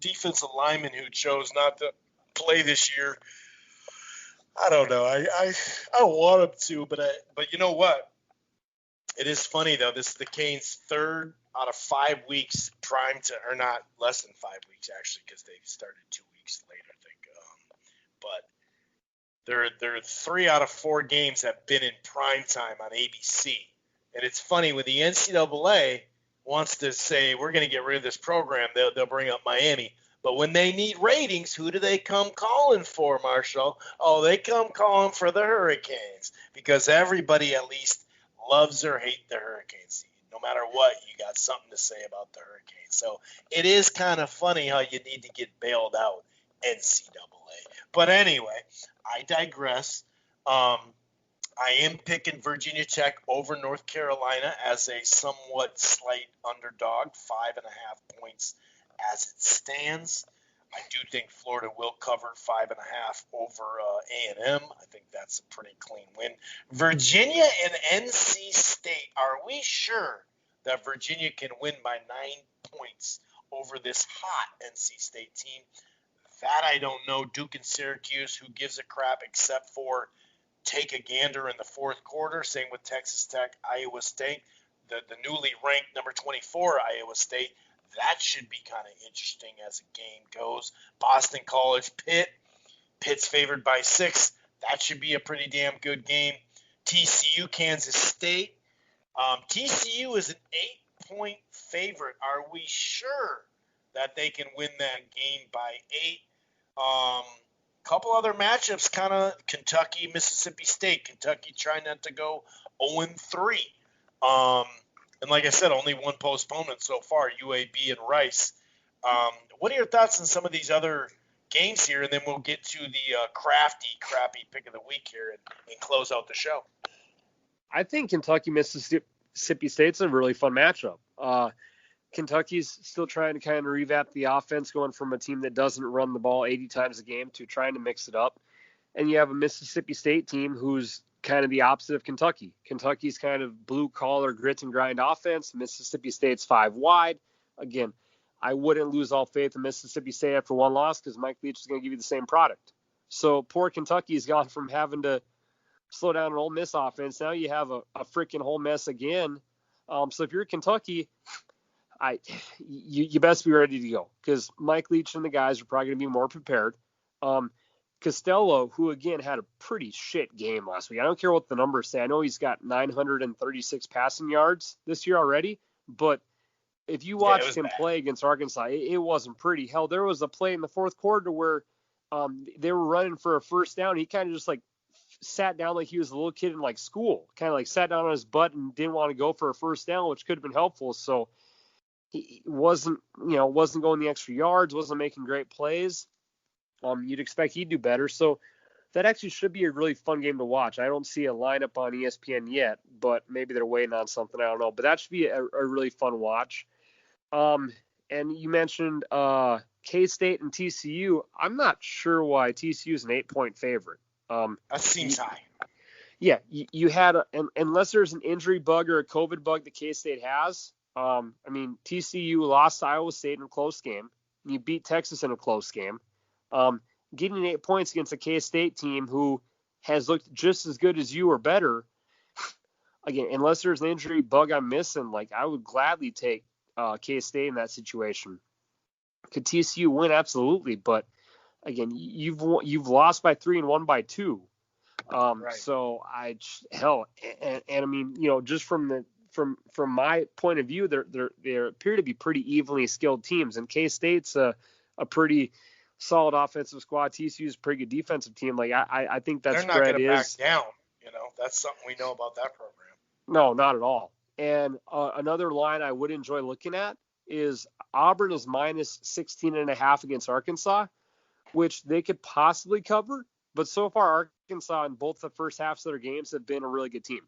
defensive lineman who chose not to play this year. I don't know. I want him to, but you know what? It is funny though. This is the Canes' third out of 5 weeks prime to, or not less than 5 weeks actually, because they started 2 weeks late, I think. But their 3 out of 4 games have been in prime time on ABC, and it's funny when the NCAA wants to say we're going to get rid of this program, they'll bring up Miami. But when they need ratings, who do they come calling for, Marshall? Oh, they come calling for the Hurricanes, because everybody at least loves or hates the Hurricanes. No matter what, you got something to say about the Hurricanes. So it is kind of funny how you need to get bailed out, NCAA. But anyway, I digress. I am picking Virginia Tech over North Carolina as a somewhat slight underdog, 5.5 points as it stands. I do think Florida will cover 5.5 over A&M. I think that's a pretty clean win. Virginia and NC State. Are we sure that Virginia can win by 9 points over this hot NC State team? That I don't know. Duke and Syracuse, who gives a crap except for take a gander in the fourth quarter. Same with Texas Tech, Iowa State, the newly ranked number 24 Iowa State. That should be kind of interesting as the game goes. Boston College, Pitt's favored by 6. That should be a pretty damn good game. TCU, Kansas State. TCU is an 8-point favorite. Are we sure that they can win that game by 8? Couple other matchups, kind of Kentucky, Mississippi State. Kentucky trying not to go 0-3. And like I said, only one postponement so far, UAB and Rice. What are your thoughts on some of these other games here? And then we'll get to the crappy pick of the week here and close out the show. I think Kentucky, Mississippi State's a really fun matchup. Kentucky's still trying to kind of revamp the offense, going from a team that doesn't run the ball 80 times a game to trying to mix it up. And you have a Mississippi State team who's kind of the opposite of Kentucky. Kentucky's kind of blue-collar, grit and grind offense. Mississippi State's 5 wide. Again, I wouldn't lose all faith in Mississippi State after one loss because Mike Leach is going to give you the same product. So poor Kentucky's gone from having to slow down an Ole Miss offense. Now you have a freaking whole mess again. So if you're Kentucky, you best be ready to go because Mike Leach and the guys are probably going to be more prepared. Costello, who again had a pretty shit game last week. I don't care what the numbers say. I know he's got 936 passing yards this year already, but if you watched him play against Arkansas, it wasn't pretty. Hell, there was a play in the fourth quarter where they were running for a first down. He kind of just like sat down like he was a little kid in like school, kind of like sat down on his butt and didn't want to go for a first down, which could have been helpful. So he wasn't going the extra yards, wasn't making great plays. You'd expect he'd do better. So that actually should be a really fun game to watch. I don't see a lineup on ESPN yet, but maybe they're waiting on something. I don't know. But that should be a really fun watch. And you mentioned K-State and TCU. I'm not sure why TCU is an 8-point favorite. That seems high. Yeah, you had unless there's an injury bug or a COVID bug that K-State has. TCU lost to Iowa State in a close game. You beat Texas in a close game. Getting 8 points against a K-State team who has looked just as good as you or better. Again, unless there's an injury bug I'm missing, like I would gladly take K-State in that situation. Could TCU win? Absolutely, but again, you've lost by 3 and won by 2. Right. So and I mean, just from my point of view, they appear to be pretty evenly skilled teams, and K-State's a pretty solid offensive squad. TCU's a pretty good defensive team. Like I think that They're spread not going to back is down. That's something we know about that program. no, not at all. And another line I would enjoy looking at is Auburn is minus 16.5 against Arkansas, which they could possibly cover. But so far, Arkansas in both the first halves of their games have been a really good team.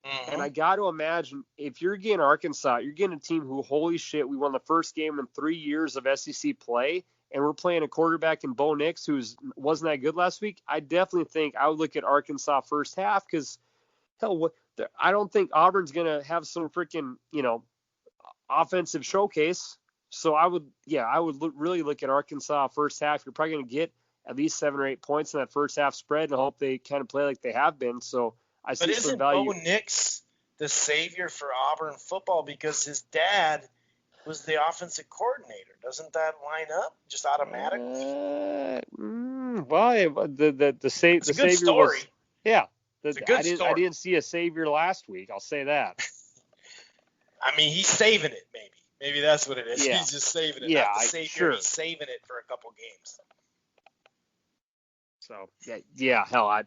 Mm-hmm. And I got to imagine if you're getting Arkansas, you're getting a team who, holy shit, we won the first game in 3 years of SEC play, and we're playing a quarterback in Bo Nix who wasn't that good last week. I definitely think I would look at Arkansas first half because, hell, I don't think Auburn's going to have some freaking, offensive showcase. So I would really look at Arkansas first half. You're probably going to get at least 7 or 8 points in that first half spread and hope they kind of play like they have been. So I see some value. But isn't Bo Nix the savior for Auburn football because his dad was the offensive coordinator? Doesn't that line up just automatically? The savior story. was It's a good story. I didn't see a savior last week. I'll say that. I mean, he's saving it. Maybe that's what it is. Yeah. He's just saving it. Yeah, not the savior. sure. He's saving it for a couple games. So hell, I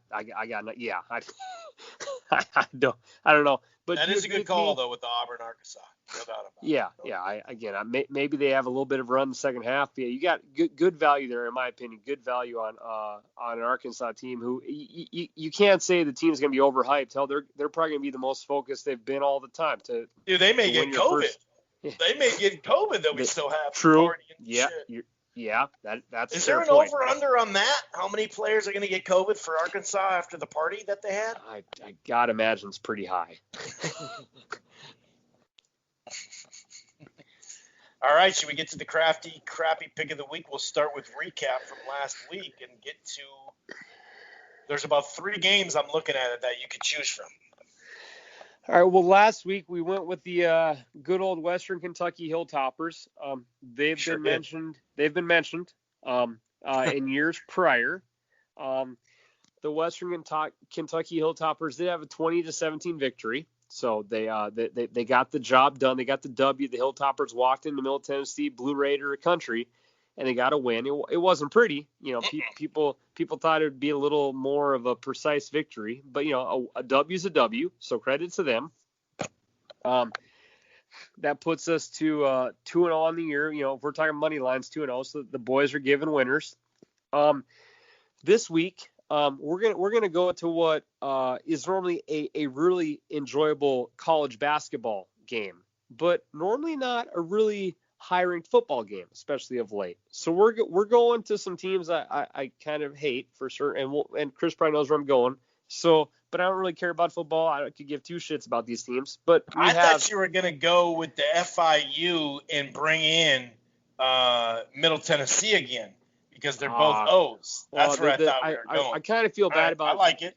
don't know. But that is a good call though with the Auburn Arkansas. No doubt about it. Maybe they have a little bit of a run in the second half. Yeah, you got good value there, in my opinion. Good value on an Arkansas team who you can't say the team's going to be overhyped. Hell, they're probably going to be the most focused they've been all the time. Dude, they may get COVID. They may get COVID that we still have. True. Yeah, that's Is there an over-under on that? How many players are going to get COVID for Arkansas after the party that they had? I gotta imagine it's pretty high. All right, should we get to the crappy pick of the week? We'll start with recap from last week and get to – there's about 3 games I'm looking at that you could choose from. All right, well, last week we went with the good old Western Kentucky Hilltoppers. They've been mentioned in years prior. The Western Kentucky Hilltoppers did have a 20-17 victory, so they got the job done. They got the W. The Hilltoppers walked into Middle Tennessee, Blue Raider country, and they got a win. It wasn't pretty, people thought it would be a little more of a precise victory, but a W is a W, so credit to them. That puts us to 2-0 on the year. If we're talking money lines, 2-0, so the boys are given winners. This week, we're gonna go to what is normally a really enjoyable college basketball game, but normally not a really high-ranked football game, especially of late. So we're going to some teams I kind of hate for sure, and Chris probably knows where I'm going. So, but I don't really care about football. I could give 2 shits about these teams. But I thought you were going to go with the FIU and bring in Middle Tennessee again because they're both O's. That's where I thought we were going. I kind of feel bad about. I like it.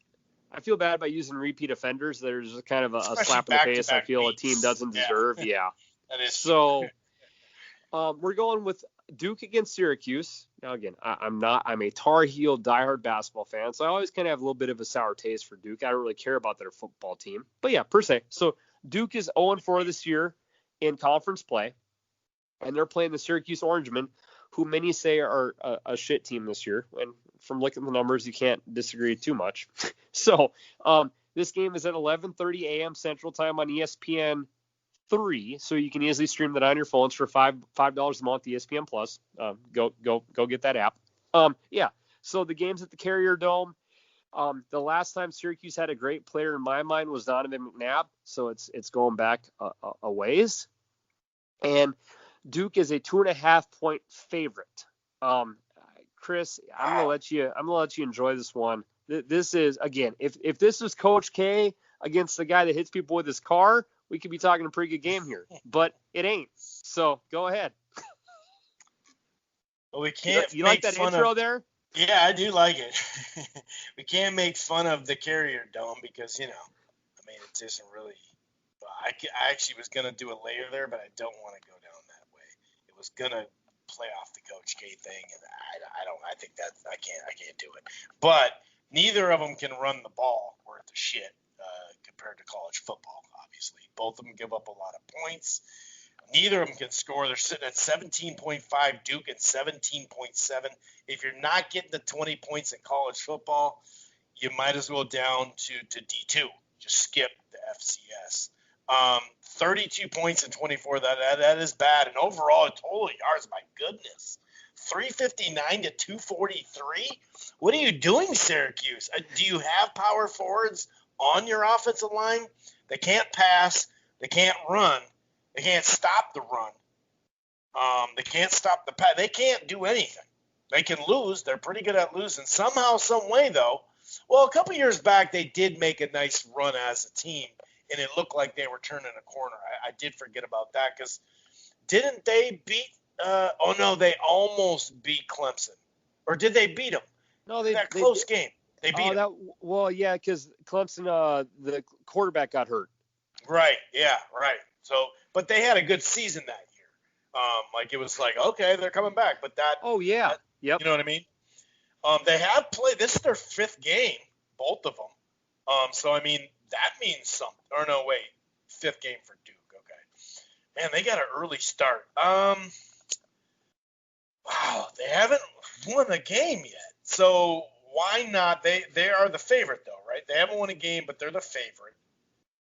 I feel bad about using repeat offenders. There's kind of a slap in the face I feel a team doesn't deserve. Yeah. That is so. We're going with Duke against Syracuse. Now, again, I'm a Tar Heel diehard basketball fan, so I always kind of have a little bit of a sour taste for Duke. I don't really care about their football team. But, yeah, per se. So, Duke is 0-4 this year in conference play, and they're playing the Syracuse Orangemen, who many say are a shit team this year. And from looking at the numbers, you can't disagree too much. So, this game is at 11:30 a.m. Central Time on ESPN 3, so you can easily stream that on your phones for $5 a month, ESPN Plus. Go get that app. So the game's at the Carrier Dome. The last time Syracuse had a great player in my mind was Donovan McNabb, so it's going back a ways. And Duke is a 2.5-point favorite. Chris, I'm gonna let you enjoy this one. This is, again, if this was Coach K against the guy that hits people with his car, we could be talking a pretty good game here, but it ain't. So go ahead. Well, we can't You like make that fun intro of. there? Yeah, I do like it. We can't make fun of the Carrier Dome because I mean, it isn't really. I actually was gonna do a layer there, but I don't want to go down that way. It was gonna play off the Coach K thing, and I don't. I think that I can't do it. But neither of them can run the ball worth of shit compared to college football. Obviously, both of them give up a lot of points. Neither of them can score. They're sitting at 17.5 Duke and 17.7. If you're not getting the 20 points in college football, you might as well down to D2. Just skip the FCS. 32 points in 24. That is bad. And overall, total yards, my goodness. 359 to 243. What are you doing, Syracuse? Do you have power forwards on your offensive line? They can't pass. They can't run. They can't stop the run. They can't stop the pass. They can't do anything. They can lose. They're pretty good at losing. Somehow, some way, though. Well, a couple years back, they did make a nice run as a team, and it looked like they were turning a corner. I did forget about that because didn't they beat oh, no, they almost beat Clemson. Or did they beat them? No, That close game. They beat them. Well, yeah, because Clemson, the quarterback got hurt. Right, yeah, right. So, but they had a good season that year. Like it was like, okay, they're coming back. But that. Oh, yeah. Yep. You know what I mean? They have played. This is their fifth game, both of them. So I mean that means something. Or no, wait, fifth game for Duke. Okay, man, they got an early start. Wow, they haven't won a game yet. So why not? They are the favorite though, right? They haven't won a game, but they're the favorite.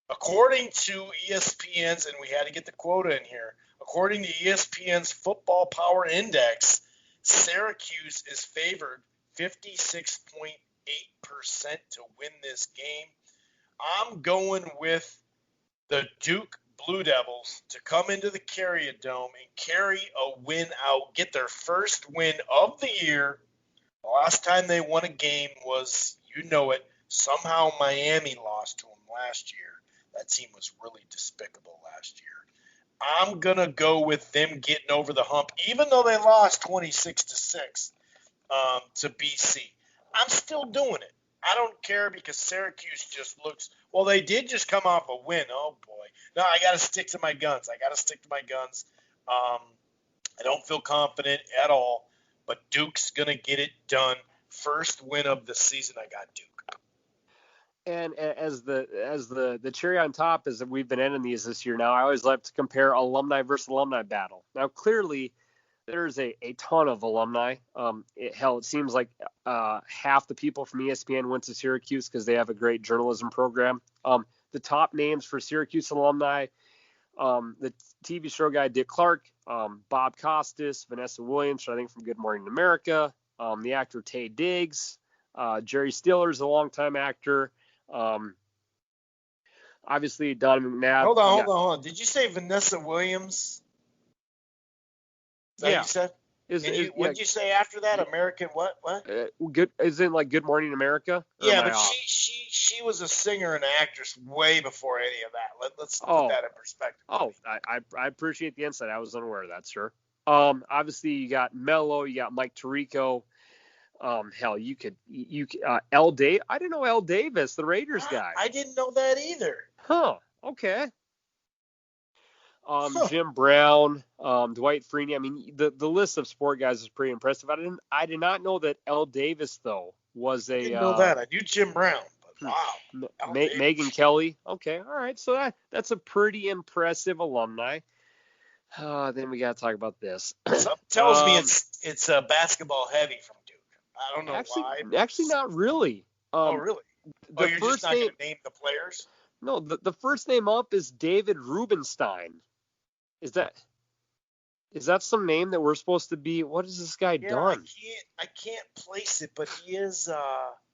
According to ESPN's, and we had to get the quota in here. According to ESPN's Football Power Index, Syracuse is favored 56.8% to win this game. I'm going with the Duke Blue Devils to come into the Carrier Dome and carry a win out, get their first win of the year. The last time they won a game was, somehow Miami lost to them last year. That team was really despicable last year. I'm going to go with them getting over the hump, even though they lost 26-6 to BC. I'm still doing it. I don't care because Syracuse just looks – well, they did just come off a win. Oh, boy. No, I got to stick to my guns. I don't feel confident at all, but Duke's going to get it done. First win of the season, I got Duke. And as the cherry on top is that we've been ending these this year now, I always like to compare alumni versus alumni battle. Now, clearly, there's a ton of alumni. It seems like half the people from ESPN went to Syracuse because they have a great journalism program. The top names for Syracuse alumni, the TV show guy Dick Clark, Bob Costas, Vanessa Williams, I think from Good Morning America, the actor Taye Diggs, Jerry Stiller's a longtime actor. Obviously, Don McNabb. Hold on. Did you say Vanessa Williams? Is that what you said? What did you say after that? American what? Good. Is it like Good Morning America? Yeah, but she was a singer and actress way before any of that. Let's put that in perspective. Oh, I appreciate the insight. I was unaware of that, sir. Obviously, you got Mello, you got Mike Tirico. Hell, you could L. Dave. I didn't know L. Davis, the Raiders guy. I didn't know that either. Huh. Okay. Jim Brown, Dwight Freeney. I mean, the list of sport guys is pretty impressive. I did not know that L. Davis though was a. I didn't know that. I knew Jim Brown, but wow. Megan Kelly. Okay, all right. So that's a pretty impressive alumni. Then we got to talk about this. Something tells me it's basketball heavy from Duke. I don't know why. Actually, not really. Oh, really? You're just not going to name the players? No, the first name up is David Rubenstein. Is that some name that we're supposed to be? What has this guy done? I can't place it, but he is.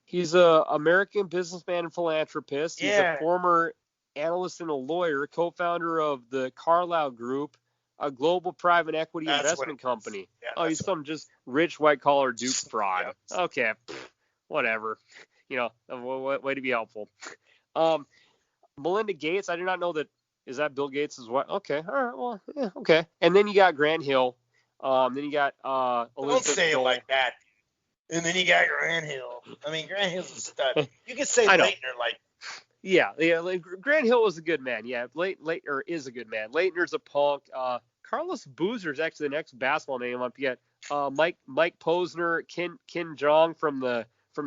He's a American businessman and philanthropist. He's a former analyst and a lawyer, co-founder of the Carlyle Group, a global private equity investment company. Yeah, he's some just rich white collar Duke fraud. Yeah. Okay, whatever. Way to be helpful. Melinda Gates, I did not know that. Is that Bill Gates' wife? Okay, all right, well, yeah, okay. And then you got Grant Hill, Then you got Don't Elizabeth say it Dole. like that. And then you got Grant Hill. I mean, Grant Hill's a stud. You could say I know. Leitner, like, Yeah. Like, Grant Hill was a good man. Yeah, Leitner is a good man. Leitner's a punk. Carlos Boozer is actually the next basketball name up yet. Mike Posner, Ken Jong from the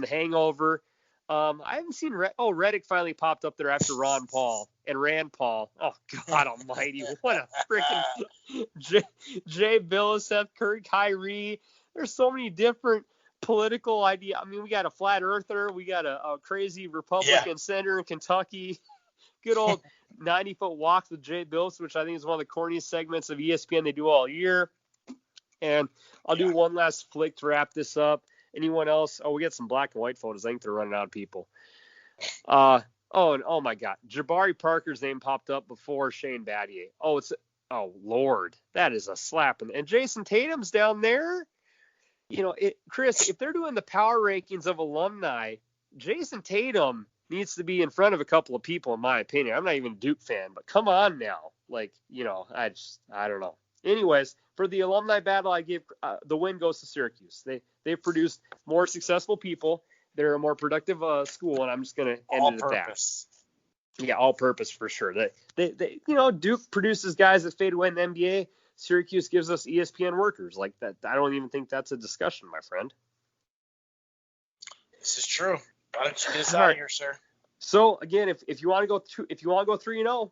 Hangover. I haven't seen Reddick finally popped up there after Ron Paul and Rand Paul. Oh God Almighty, what a freaking Jay Billis, Seth Curry, Kyrie. There's so many different political idea. I mean, we got a flat earther, we got a crazy Republican senator in Kentucky. Good old 90-foot walks with Jay Billis, which I think is one of the corniest segments of ESPN they do all year. And I'll do one last flick to wrap this up. Anyone else? Oh, we got some black and white photos. I think they're running out of people. Oh my God. Jabari Parker's name popped up before Shane Battier. Oh Lord, that is a slap. And Jason Tatum's down there. Chris, if they're doing the power rankings of alumni, Jason Tatum needs to be in front of a couple of people, in my opinion. I'm not even a Duke fan, but come on now. Like, I don't know. Anyways, for the alumni battle, I give the win goes to Syracuse. They've produced more successful people. They're a more productive school, and I'm just going to end it at that. Yeah, all purpose for sure. They Duke produces guys that fade away in the NBA. Syracuse gives us ESPN workers like that. I don't even think that's a discussion, my friend. This is true. Why don't you get us out of here, sir? So again, if you want to go 3-0,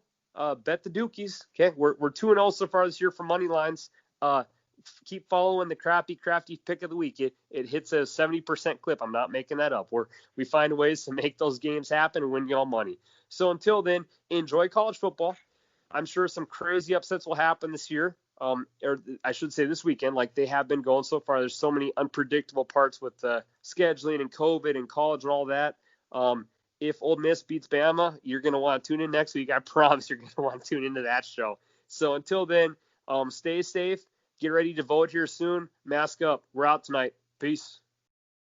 bet the Dukies. Okay, we're 2-0 so far this year for money lines. Keep following the crafty pick of the week. It hits a 70% clip. I'm not making that up. We find ways to make those games happen and win y'all money. So until then, enjoy college football. I'm sure some crazy upsets will happen this year. Or I should say this weekend, like they have been going so far. There's so many unpredictable parts with scheduling and COVID and college and all that. If Ole Miss beats Bama, you're going to want to tune in next week. I promise you're going to want to tune into that show. So until then, stay safe. Get ready to vote here soon. Mask up. We're out tonight. Peace.